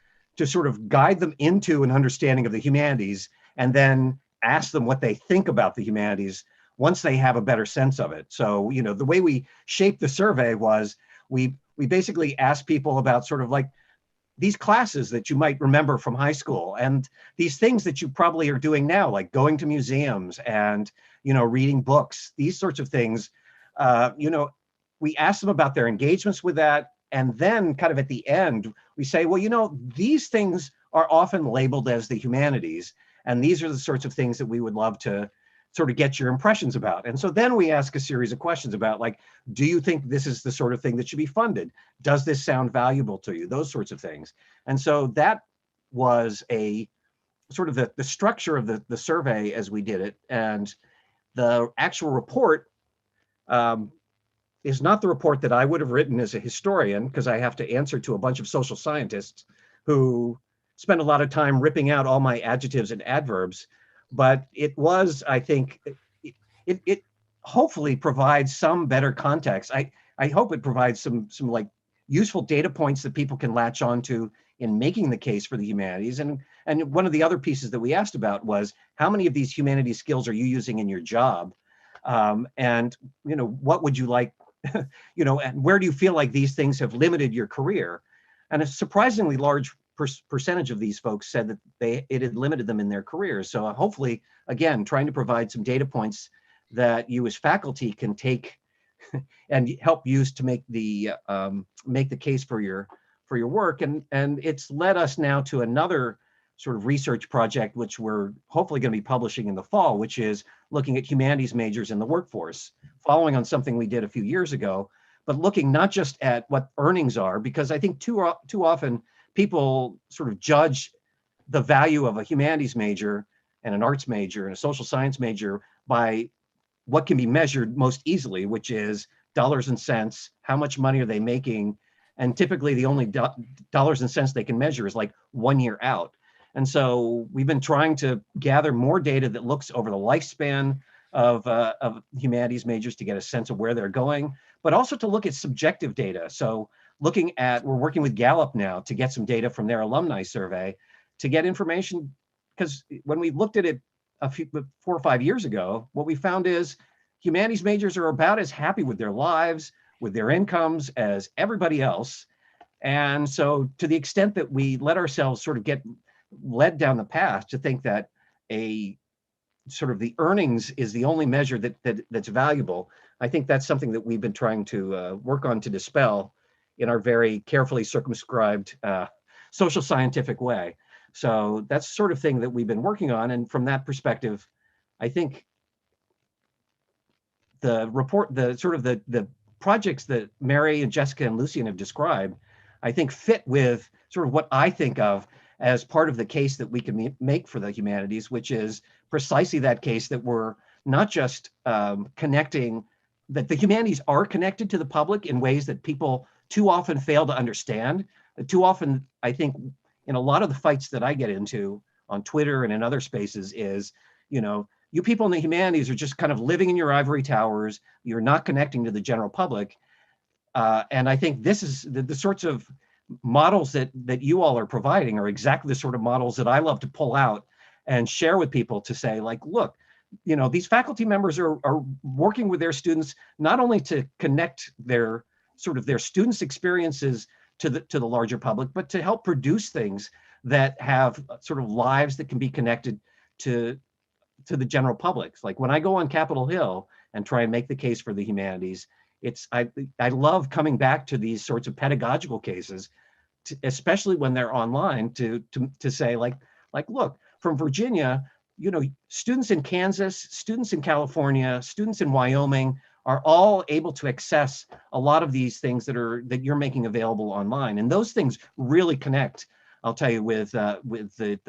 sort of guide them into an understanding of the humanities, and then ask them what they think about the humanities once they have a better sense of it. So, the way we shaped the survey was we basically asked people about sort of like these classes that you might remember from high school, and these things that you probably are doing now, like going to museums and, reading books, these sorts of things. We asked them about their engagements with that. And then kind of at the end, we say, well, these things are often labeled as the humanities, and these are the sorts of things that we would love to sort of get your impressions about. And so then we ask a series of questions about, like, do you think this is the sort of thing that should be funded? Does this sound valuable to you? Those sorts of things. And so that was a sort of the structure of the survey as we did it. And the actual report is not the report that I would have written as a historian, because I have to answer to a bunch of social scientists who spend a lot of time ripping out all my adjectives and adverbs. But it was, I think, it hopefully provides some better context. I hope it provides some like useful data points that people can latch onto in making the case for the humanities. And one of the other pieces that we asked about was, how many of these humanities skills are you using in your job? And what would you like, and where do you feel like these things have limited your career? And a surprisingly large percentage of these folks said that it had limited them in their careers. So hopefully, again, trying to provide some data points that you as faculty can take and help use to make the case for your work. And it's led us now to another sort of research project, which we're hopefully going to be publishing in the fall, which is looking at humanities majors in the workforce, following on something we did a few years ago, but looking not just at what earnings are, because I think too often people sort of judge the value of a humanities major and an arts major and a social science major by what can be measured most easily, which is dollars and cents, how much money are they making? And typically the only dollars and cents they can measure is like 1 year out. And so we've been trying to gather more data that looks over the lifespan of humanities majors to get a sense of where they're going, but also to look at subjective data. So we're working with Gallup now to get some data from their alumni survey to get information, because when we looked at it 4 or 5 years ago, what we found is humanities majors are about as happy with their lives, with their incomes as everybody else. And so to the extent that we let ourselves sort of get led down the path to think that a sort of the earnings is the only measure that's valuable, I think that's something that we've been trying to work on to dispel in our very carefully circumscribed social scientific way. So that's the sort of thing that we've been working on. And from that perspective, I think the projects that Mary and Jessica and Lucien have described, I think fit with sort of what I think of as part of the case that we can make for the humanities, which is precisely that case that we're not just connecting, that the humanities are connected to the public in ways that people too often fail to understand. Too often, I think, in a lot of the fights that I get into on Twitter and in other spaces is, you people in the humanities are just kind of living in your ivory towers. You're not connecting to the general public. And I think this is the sorts of models that you all are providing are exactly the sort of models that I love to pull out and share with people to say, like, look, these faculty members are working with their students, not only to connect their students' experiences to the larger public, but to help produce things that have sort of lives that can be connected to the general public. Like when I go on Capitol Hill and try and make the case for the humanities, I love coming back to these sorts of pedagogical cases, especially when they're online, to say like, look, from Virginia, students in Kansas, students in California, students in Wyoming are all able to access a lot of these things that you're making available online. And those things really connect, I'll tell you, with the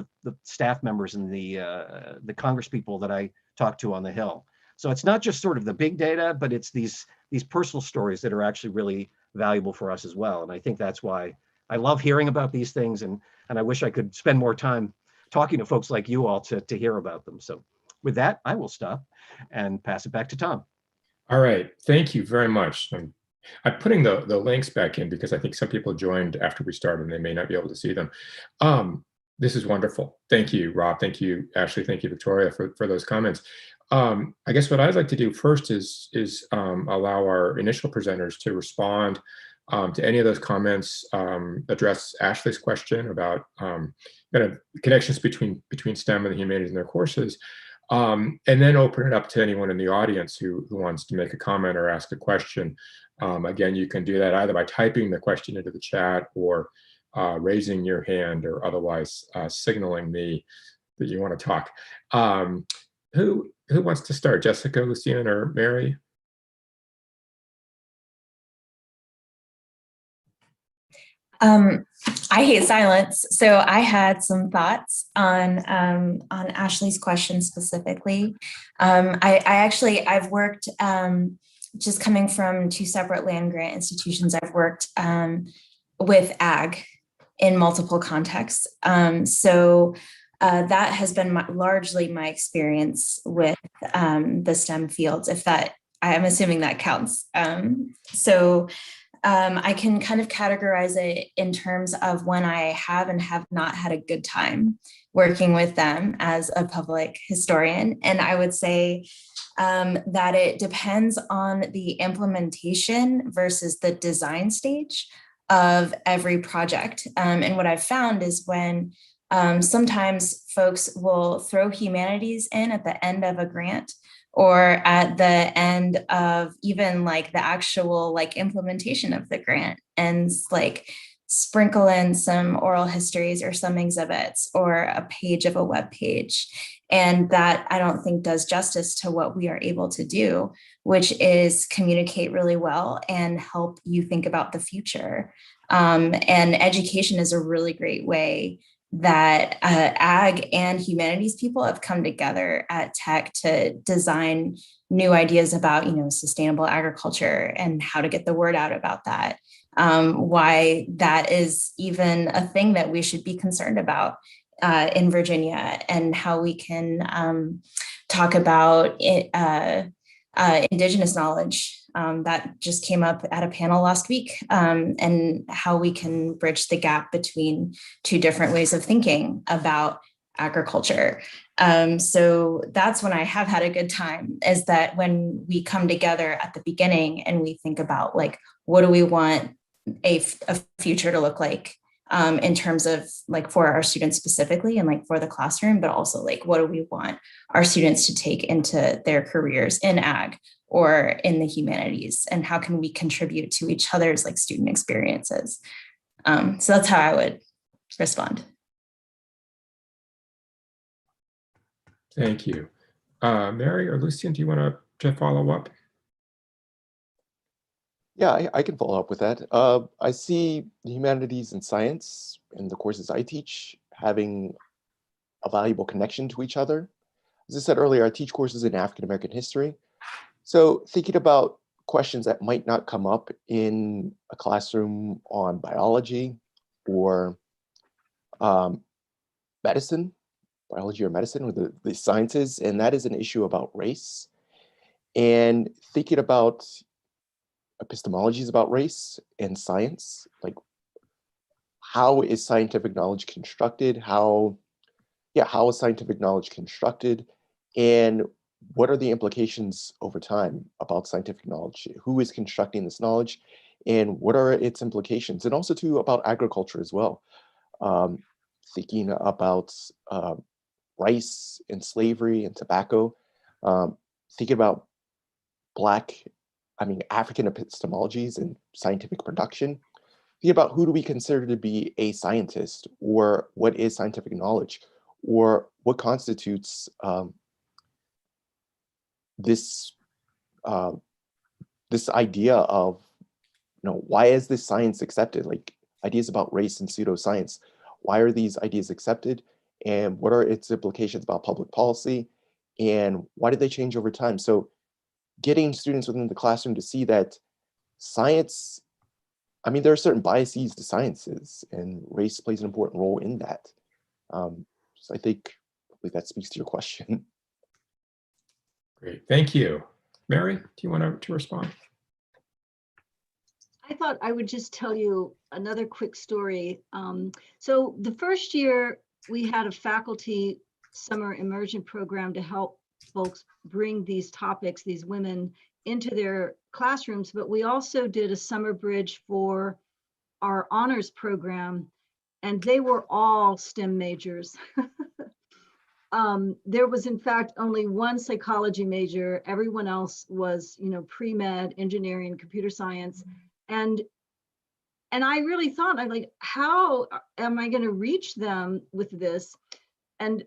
staff members and the Congress people that I talk to on the Hill. So it's not just sort of the big data, but it's these personal stories that are actually really valuable for us as well. And I think that's why I love hearing about these things, and I wish I could spend more time talking to folks like you all to hear about them. So with that, I will stop and pass it back to Tom. All right, thank you very much. I'm putting the links back in because I think some people joined after we started and they may not be able to see them. This is wonderful. Thank you, Rob. Thank you, Ashley. Thank you, Victoria, for those comments. I guess what I'd like to do first is allow our initial presenters to respond to any of those comments, address Ashley's question about kind of connections between STEM and the humanities in their courses, and then open it up to anyone in the audience who wants to make a comment or ask a question. Again, you can do that either by typing the question into the chat or raising your hand or otherwise signaling me that you want to talk. Who wants to start? Jessica, Lucien, or Mary? I hate silence, so I had some thoughts on Ashley's question specifically. I've worked, just coming from 2 separate land grant institutions, I've worked with ag in multiple contexts. So that has been largely my experience with the STEM fields, I'm assuming that counts. I can kind of categorize it in terms of when I have and have not had a good time working with them as a public historian. And I would say that it depends on the implementation versus the design stage of every project. And what I've found is when sometimes folks will throw humanities in at the end of a grant, or at the end of even like the actual like implementation of the grant. And like sprinkle in some oral histories or some exhibits or a page of a web page. And that I don't think does justice to what we are able to do, which is communicate really well and help you think about the future. And education is a really great way that ag and humanities people have come together at Tech to design new ideas about, sustainable agriculture and how to get the word out about that. Why that is even a thing that we should be concerned about in Virginia, and how we can talk about Indigenous knowledge that just came up at a panel last week, and how we can bridge the gap between two different ways of thinking about agriculture. So that's when I have had a good time, is that when we come together at the beginning and we think about, like, what do we want a future to look like, in terms of, like, for our students specifically and, like, for the classroom, but also, like, what do we want our students to take into their careers in ag or in the humanities, and how can we contribute to each other's, like, student experiences. So that's how I would respond. Thank you. Mary or Lucien, do you want to follow up? Yeah, I can follow up with that. I see the humanities and science in the courses I teach having a valuable connection to each other. As I said earlier, I teach courses in African American history. So thinking about questions that might not come up in a classroom on biology or medicine, biology or medicine, or the sciences, and that is an issue about race. And thinking about epistemologies about race and science, like, how is scientific knowledge constructed? How is scientific knowledge constructed? And what are the implications over time about scientific knowledge? Who is constructing this knowledge? And what are its implications? And also too about agriculture as well. Thinking about rice and slavery and tobacco, thinking about African epistemologies and scientific production. Think about, who do we consider to be a scientist, or what is scientific knowledge, or what constitutes this idea of, why is this science accepted? Like, ideas about race and pseudoscience, why are these ideas accepted, and what are its implications about public policy, and why did they change over time? So getting students within the classroom to see that science, there are certain biases to sciences, and race plays an important role in that. So I think hopefully that speaks to your question. Great, thank you. Mary, do you want to respond? I thought I would just tell you another quick story. So the first year we had a faculty summer immersion program to help folks bring these topics, these women, into their classrooms, but we also did a summer bridge for our honors program, and they were all STEM majors. There was, in fact, only one psychology major. Everyone else was, pre-med, engineering, computer science. And I really thought, I'm like, how am I going to reach them with this? And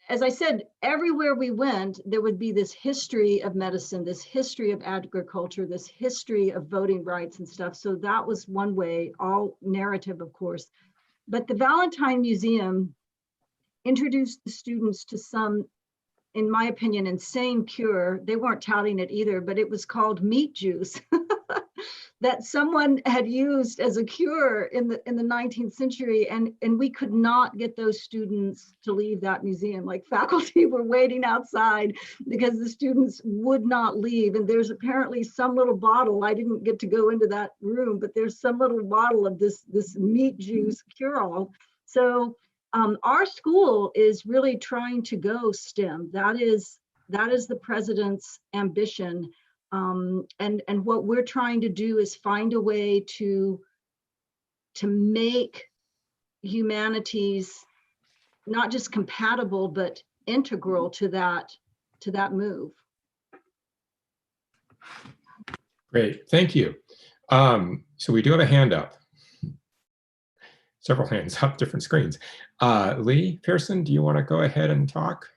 as I said, everywhere we went, there would be this history of medicine, this history of agriculture, this history of voting rights and stuff. So that was one way, all narrative, of course. But the Valentine Museum introduced the students to some, in my opinion, insane cure. They weren't touting it either, but it was called meat juice that someone had used as a cure in the 19th century. And we could not get those students to leave that museum. Like, faculty were waiting outside because the students would not leave. And there's apparently some little bottle, I didn't get to go into that room, but there's some little bottle of this meat juice cure-all. So our school is really trying to go STEM. That is the president's ambition. And what we're trying to do is find a way to make humanities not just compatible, but integral to that move. Great, thank you. So we do have a hand up. several hands up, different screens. Lee Pearson, do you want to go ahead and talk?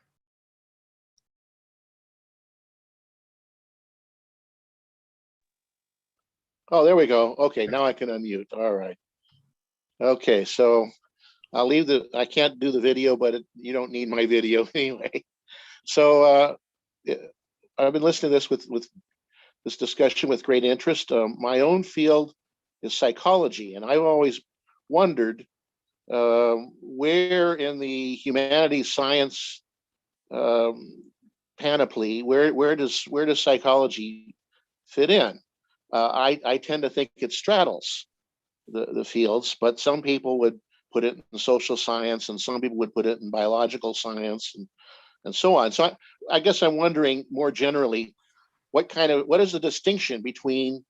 Oh, there we go. Okay, now I can unmute. All right. Okay, so I'll leave I can't do the video, but you don't need my video anyway. So I've been listening to this with this discussion with great interest. My own field is psychology, and I've always wondered where in the humanities science panoply, where does psychology fit in? I tend to think it straddles the fields, but some people would put it in social science, and some people would put it in biological science, and so on. So I guess I'm wondering more generally, what is the distinction between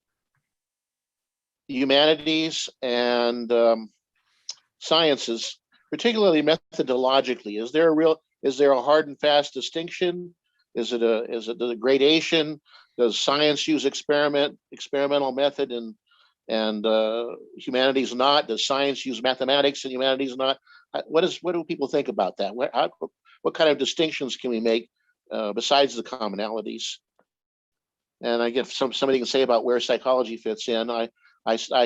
humanities and sciences, particularly methodologically? Is there a hard and fast distinction? Is it a gradation? Does science use experimental method and humanities not? Does science use mathematics and humanities not? What do people think about that? What kind of distinctions can we make besides the commonalities? And I guess somebody can say about where psychology fits in. I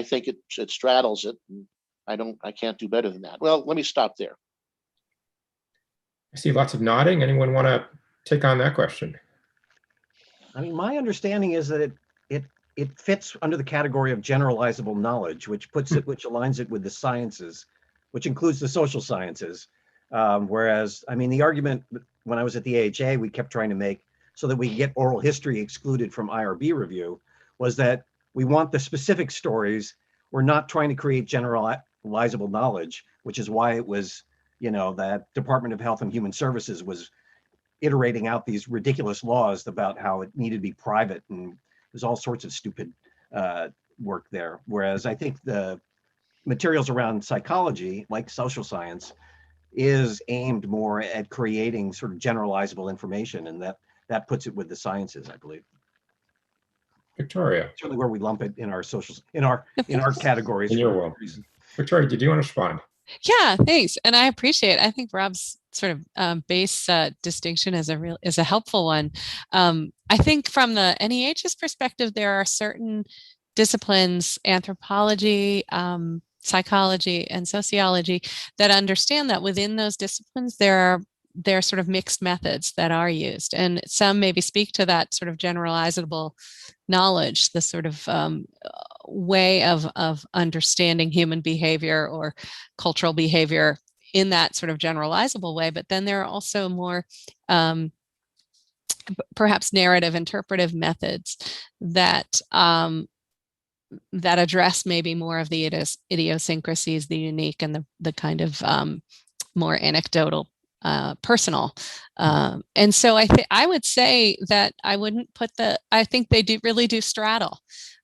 think it straddles it. And I can't do better than that. Well, let me stop there. I see lots of nodding. Anyone want to take on that question? I mean, my understanding is that it fits under the category of generalizable knowledge, which aligns it with the sciences, which includes the social sciences. Whereas, I mean, the argument when I was at the AHA, we kept trying to make so that we get oral history excluded from IRB review was that we want the specific stories. We're not trying to create generalizable knowledge, which is why it was, that Department of Health and Human Services was iterating out these ridiculous laws about how it needed to be private, and there's all sorts of stupid work there. Whereas I think the materials around psychology, like social science, is aimed more at creating sort of generalizable information, and that puts it with the sciences, I believe. Victoria. Certainly where we lump it in our socials, in our categories. In your world. Victoria, did you want to respond? Yeah, thanks. And I appreciate, I think Rob's sort of base distinction is a helpful one. I think from the NEH's perspective, there are certain disciplines, anthropology, psychology, and sociology, that understand that within those disciplines, there are sort of mixed methods that are used. And some maybe speak to that sort of generalizable knowledge, the sort of way of understanding human behavior or cultural behavior in that sort of generalizable way. But then there are also more perhaps narrative interpretive methods that that address maybe more of the idiosyncrasies, the unique, and the kind of more anecdotal, personal. And so I would say that I wouldn't put I think they really do straddle.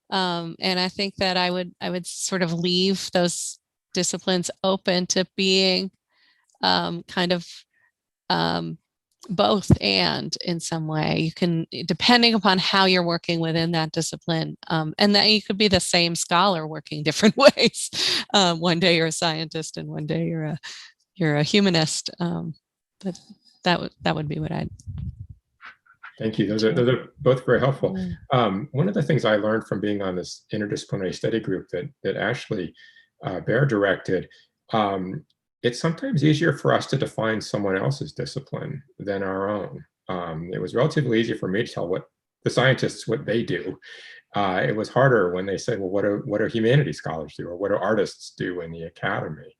And I think that I would sort of leave those disciplines open to being kind of both and in some way. You can, depending upon how you're working within that discipline, and that you could be the same scholar working different ways. One day you're a scientist and one day you're a humanist. But that would be what I'd. Thank you. Those are both very helpful. One of the things I learned from being on this interdisciplinary study group that Ashley Byrd directed, it's sometimes easier for us to define someone else's discipline than our own. It was relatively easy for me to tell what the scientists, what they do. It was harder when they said, well, what do humanities scholars do, or what do artists do in the academy?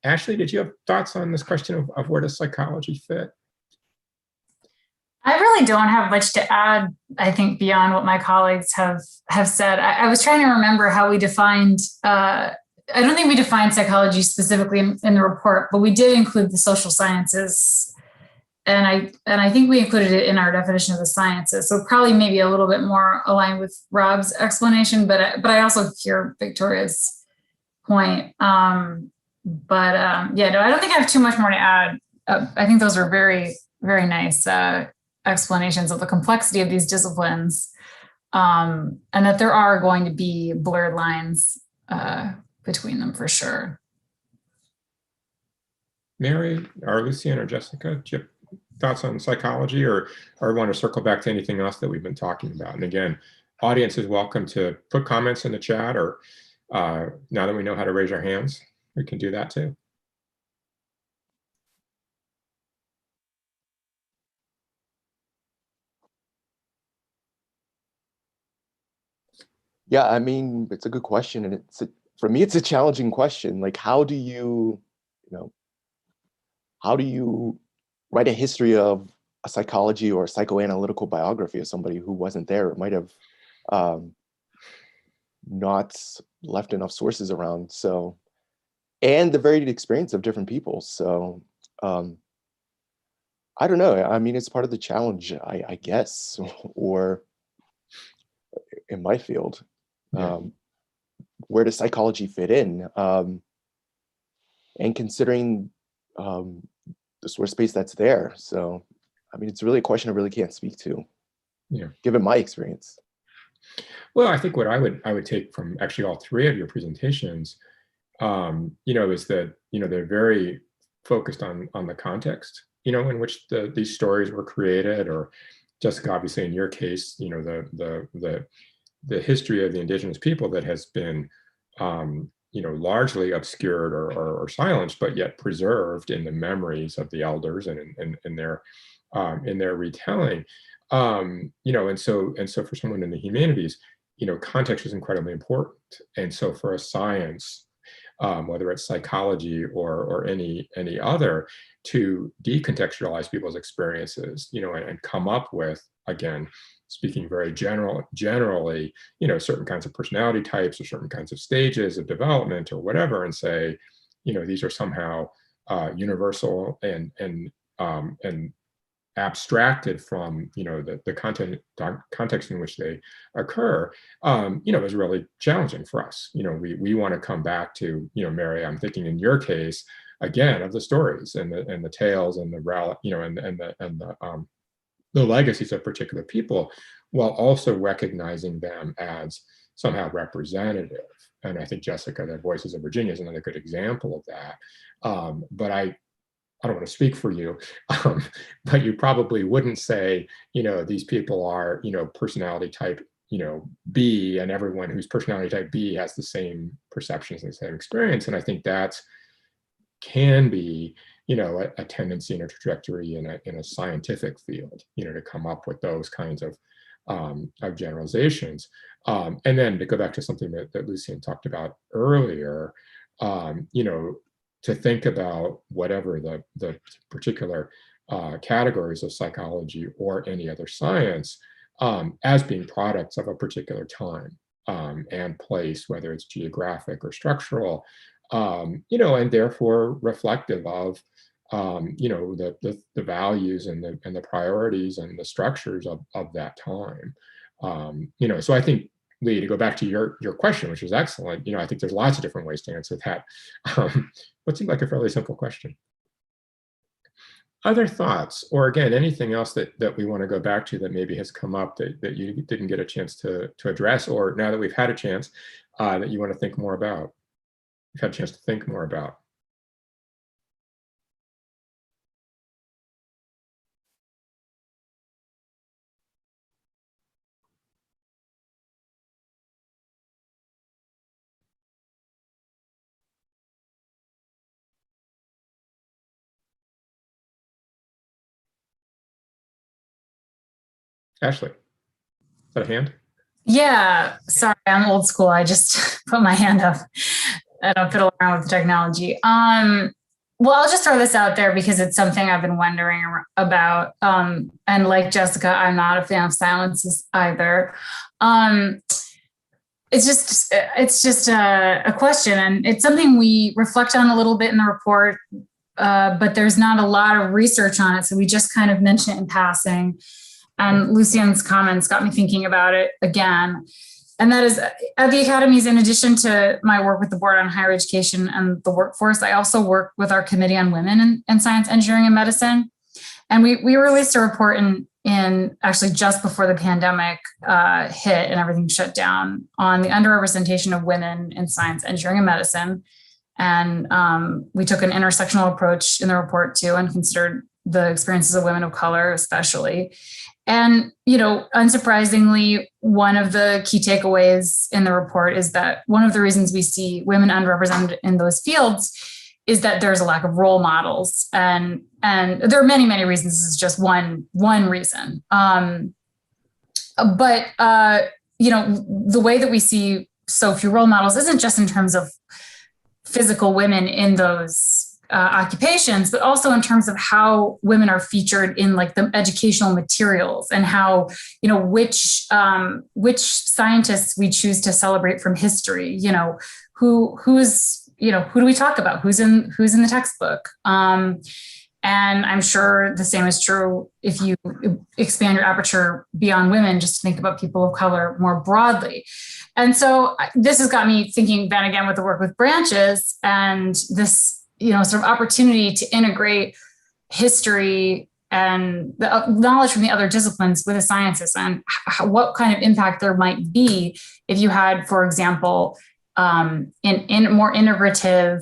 Ashley, did you have thoughts on this question of where does psychology fit? I really don't have much to add, I think, beyond what my colleagues have said. I was trying to remember how we defined, I don't think we defined psychology specifically in the report, but we did include the social sciences. And I think we included it in our definition of the sciences. So probably maybe a little bit more aligned with Rob's explanation, but I also hear Victoria's point. Yeah, no, I don't think I have too much more to add. I think those are very, very nice explanations of the complexity of these disciplines, and that there are going to be blurred lines between them for sure. Mary or Lucien or Jessica, do you have thoughts on psychology, or want to circle back to anything else that we've been talking about? And again, audience is welcome to put comments in the chat, or now that we know how to raise our hands, we can do that too. Yeah, I mean, it's a good question, and for me, it's a challenging question. Like, how do you write a history of a psychology or a psychoanalytical biography of somebody who wasn't there? It might have not left enough sources around. So, and the varied experience of different people. So, I don't know. I mean, it's part of the challenge, I guess, or in my field. Yeah. Where does psychology fit in? And considering the source space that's there. So, I mean, it's really a question I really can't speak to, given my experience. Well, I think what I would take from actually all three of your presentations, is that, they're very focused on the context, in which these stories were created, or Jessica, obviously in your case, the history of the indigenous people that has been, largely obscured or silenced, but yet preserved in the memories of the elders and in their retelling. And so for someone in the humanities, context is incredibly important. And so for a science, whether it's psychology or any other, to decontextualize people's experiences, and come up with, again, speaking very generally, certain kinds of personality types or certain kinds of stages of development or whatever, and say, these are somehow universal and abstracted from, the context in which they occur, is really challenging for us. We want to come back to, Mary, I'm thinking in your case, again, of the stories and the tales and the legacies of particular people, while also recognizing them as somehow representative. And I think Jessica, the Voices of Virginia, is another good example of that. But I don't want to speak for you, but you probably wouldn't say, these people are, personality type, B, and everyone who's personality type B has the same perceptions and the same experience. And I think that can be, a tendency and a trajectory in a scientific field, to come up with those kinds of generalizations. And then to go back to something that Lucien talked about earlier, to think about whatever the particular categories of psychology or any other science as being products of a particular time and place, whether it's geographic or structural, and therefore reflective of, the values and the priorities and the structures of that time. So I think, Lee, to go back to your question, which is excellent, I think there's lots of different ways to answer that. What seemed like a fairly simple question. Other thoughts, or again, anything else that we want to go back to that maybe has come up that you didn't get a chance to address, or now that we've had a chance, that you want to think more about? You've had a chance to think more about. Ashley, is that a hand? Yeah, sorry, I'm old school. I just put my hand up. I don't fiddle around with technology. Well, I'll just throw this out there because it's something I've been wondering about. And like Jessica, I'm not a fan of silences either. It's just a question, and it's something we reflect on a little bit in the report, but there's not a lot of research on it. So we just kind of mention it in passing. And Lucien's comments got me thinking about it again. And that is, at the academies, in addition to my work with the Board on Higher Education and the Workforce, I also work with our Committee on Women in Science, Engineering, and Medicine. And we released a report in actually just before the pandemic hit and everything shut down, on the underrepresentation of women in science, engineering, and medicine. And we took an intersectional approach in the report too, and considered the experiences of women of color especially. And, unsurprisingly, one of the key takeaways in the report is that one of the reasons we see women underrepresented in those fields is that there's a lack of role models. And there are many, many reasons. This is just one reason. But the way that we see so few role models isn't just in terms of physical women in those occupations, but also in terms of how women are featured in like the educational materials, and how, which scientists we choose to celebrate from history, who do we talk about, who's in the textbook. And I'm sure the same is true if you expand your aperture beyond women, just to think about people of color more broadly. And so this has got me thinking then again with the work with branches and this, sort of opportunity to integrate history and the knowledge from the other disciplines with the sciences, and what kind of impact there might be if you had, for example, in a more integrative,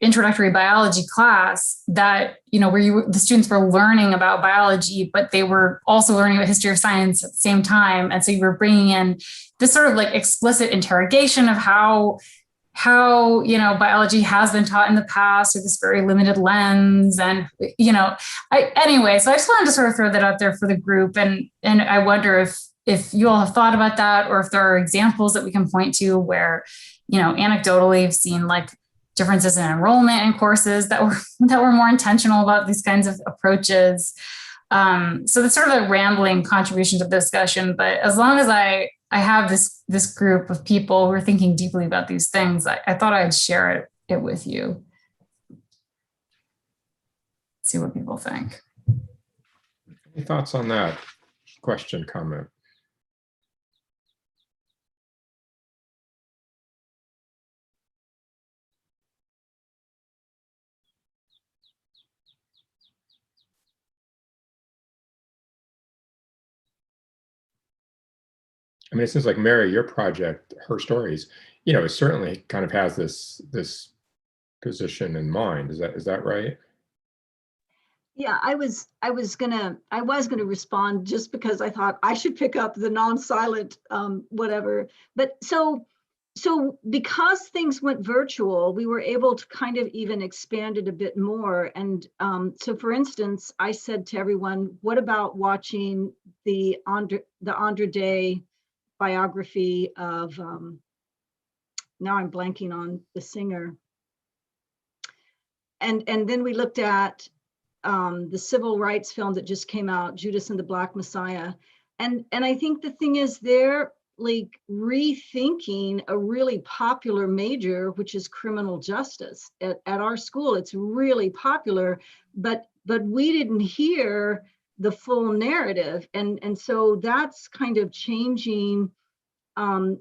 introductory biology class that, where the students were learning about biology, but they were also learning about history of science at the same time. And so you were bringing in this sort of like explicit interrogation of how biology has been taught in the past with this very limited lens. And, anyway, so I just wanted to sort of throw that out there for the group. And I wonder if you all have thought about that, or if there are examples that we can point to where, anecdotally have seen like differences in enrollment in courses that were more intentional about these kinds of approaches. So that's sort of a rambling contribution to the discussion, but as long as I have this group of people who are thinking deeply about these things, I thought I'd share it with you. See what people think. Any thoughts on that question, comment? I mean, it seems like Mary, your project, Her Stories, it certainly kind of has this position in mind. Is that right? Yeah, I was gonna respond just because I thought I should pick up the non-silent whatever. But so because things went virtual, we were able to kind of even expand it a bit more. And so, for instance, I said to everyone, "What about watching the Andra Day biography of?" Now I'm blanking on the singer. And then we looked at the civil rights film that just came out, Judas and the Black Messiah. And I think the thing is, they're like rethinking a really popular major, which is criminal justice. At our school, it's really popular, but we didn't hear the full narrative. And so that's kind of changing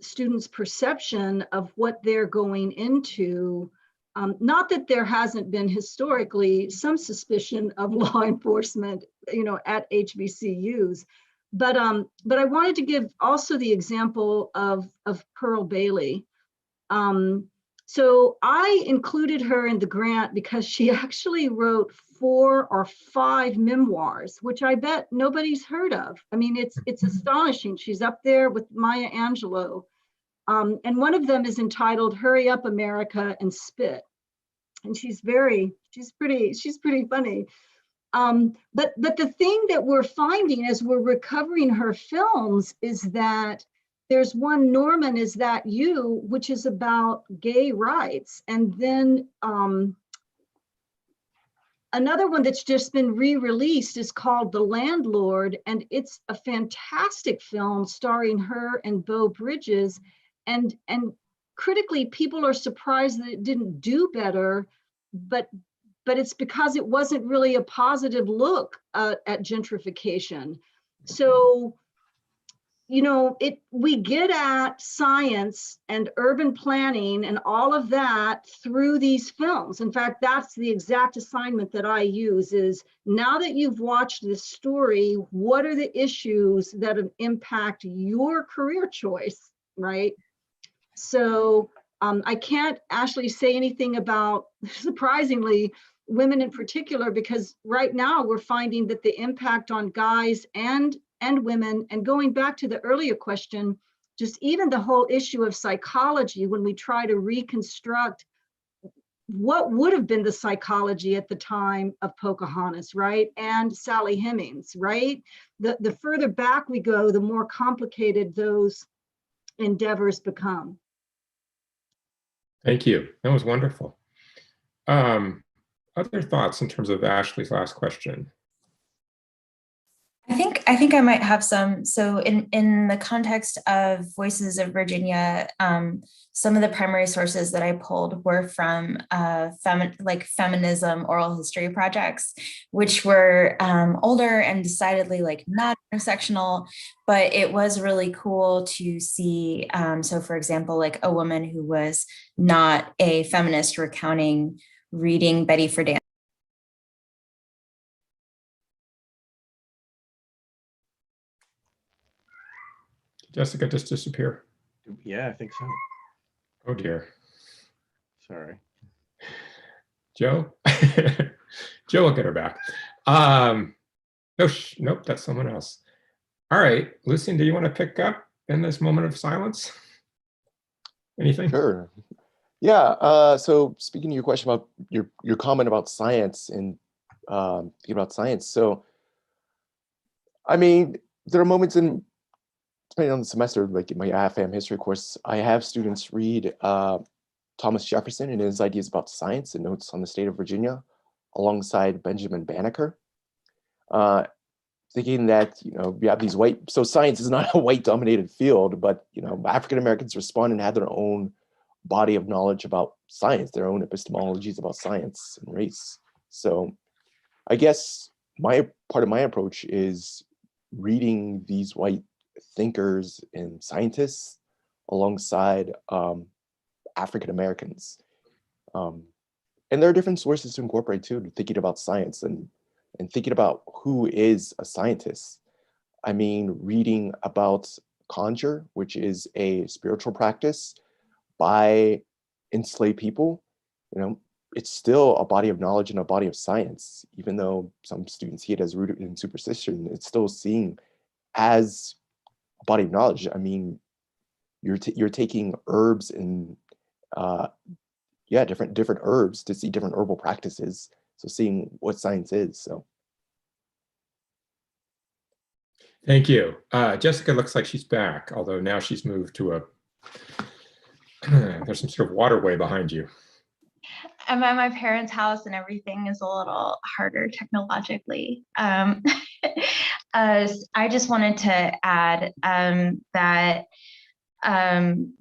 students' perception of what they're going into. Not that there hasn't been historically some suspicion of law enforcement, at HBCUs, but I wanted to give also the example of Pearl Bailey. So I included her in the grant because she actually wrote 4 or 5 memoirs, which I bet nobody's heard of. I mean, it's astonishing. She's up there with Maya Angelou. And one of them is entitled "Hurry Up, America and Spit." And she's pretty funny. But the thing that we're finding as we're recovering her films is that there's one, Norman, Is That You?, which is about gay rights. And then another one that's just been re-released is called The Landlord, and it's a fantastic film starring her and Beau Bridges. And critically, people are surprised that it didn't do better, but it's because it wasn't really a positive look at gentrification. So we get at science and urban planning and all of that through these films. In fact, that's the exact assignment that I use is, now that you've watched this story, what are the issues that impact your career choice, right? So I can't actually say anything about, surprisingly, women in particular, because right now we're finding that the impact on guys and women, and going back to the earlier question, just even the whole issue of psychology, when we try to reconstruct what would have been the psychology at the time of Pocahontas, right? And Sally Hemings, right? The further back we go, the more complicated those endeavors become. Thank you. That was wonderful. Other thoughts in terms of Ashley's last question? I think I might have some. So in the context of Voices of Virginia, some of the primary sources that I pulled were from feminism oral history projects, which were older and decidedly not intersectional, but it was really cool to see. So for example, a woman who was not a feminist recounting reading Betty Friedan. Jessica just disappear? Yeah, I think so. Oh dear. Sorry. Joe? Joe will get her back. Nope, that's someone else. All right, Lucien, do you want to pick up in this moment of silence? Anything? Sure. Yeah. So speaking to your question about your comment about science and thinking about science. So, I mean, there are moments depending on the semester, like in my AFAM history course, I have students read Thomas Jefferson and his ideas about science and notes on the state of Virginia, alongside Benjamin Banneker, thinking that we have these white. So science is not a white-dominated field, but African Americans respond and have their own body of knowledge about science, their own epistemologies about science and race. So, I guess part of my approach is reading these white thinkers and scientists alongside African Americans. And there are different sources to incorporate too, thinking about science and thinking about who is a scientist. I mean, reading about conjure, which is a spiritual practice by enslaved people, it's still a body of knowledge and a body of science, even though some students see it as rooted in superstition. It's still seen as a body of knowledge. I mean, you're taking herbs and different herbs to see different herbal practices. So seeing what science is. So. Thank you. Jessica looks like she's back, although now she's moved to there's some sort of waterway behind you. I'm at my parents' house and everything is a little harder technologically. I just wanted to add that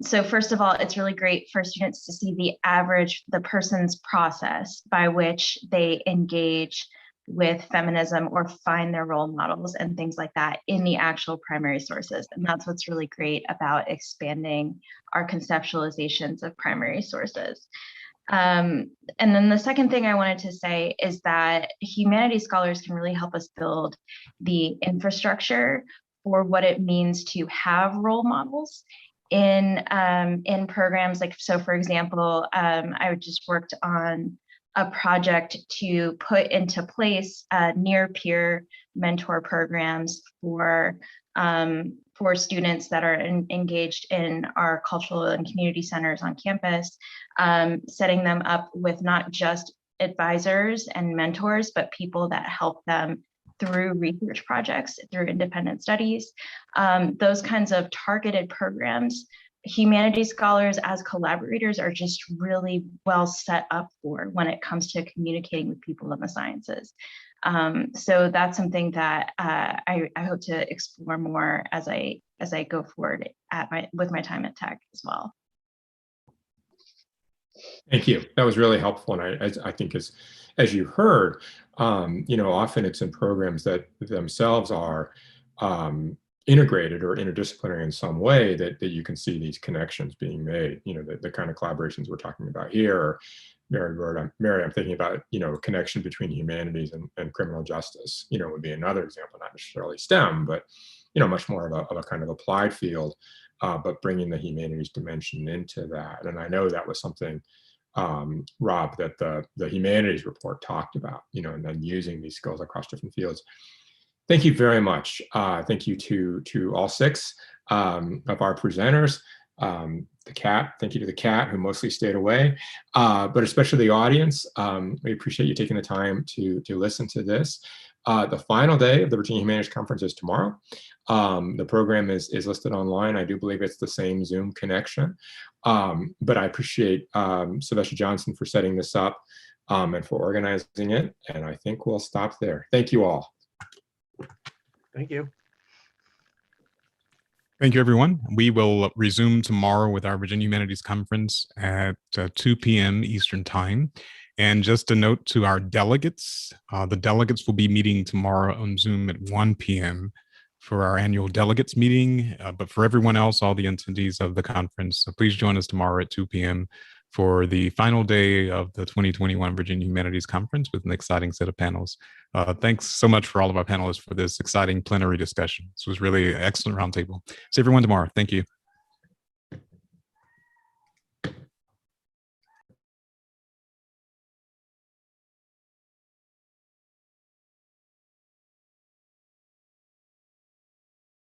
so first of all, it's really great for students to see the person's process by which they engage with feminism or find their role models and things like that in the actual primary sources. And that's what's really great about expanding our conceptualizations of primary sources. And then the second thing I wanted to say is that humanities scholars can really help us build the infrastructure for what it means to have role models in programs. So for example, I just worked on a project to put into place near peer mentor programs for students that are engaged in our cultural and community centers on campus, setting them up with not just advisors and mentors, but people that help them through research projects, through independent studies, those kinds of targeted programs. Humanities scholars as collaborators are just really well set up for when it comes to communicating with people in the sciences. So that's something that I hope to explore more as I go forward with my time at Tech as well. Thank you. That was really helpful, and I think as you heard, often it's in programs that themselves are integrated or interdisciplinary in some way, that you can see these connections being made. You know, the kind of collaborations we're talking about here. Mary, I'm thinking about, you know, a connection between humanities and criminal justice, you know, would be another example, not necessarily STEM, but, you know, much more of a kind of applied field, but bringing the humanities dimension into that. And I know that was something, Rob, that the humanities report talked about, you know, and then using these skills across different fields. Thank you very much. Thank you to all six of our presenters. The cat, thank you to the cat who mostly stayed away, but especially the audience. We appreciate you taking the time to listen to this. The final day of the Virginia Humanities Conference is tomorrow. The program is listed online. I do believe it's the same Zoom connection, but I appreciate Sylvester Johnson for setting this up and for organizing it. And I think we'll stop there. Thank you all. Thank you. Thank you, everyone. We will resume tomorrow with our Virginia Humanities Conference at 2 p.m. Eastern Time. And just a note to our delegates, the delegates will be meeting tomorrow on Zoom at 1 p.m. for our annual delegates meeting. But for everyone else, all the attendees of the conference, please join us tomorrow at 2 p.m. for the final day of the 2021 Virginia Humanities Conference with an exciting set of panels. Thanks so much for all of our panelists for this exciting plenary discussion. This was really an excellent roundtable. See everyone tomorrow. Thank you.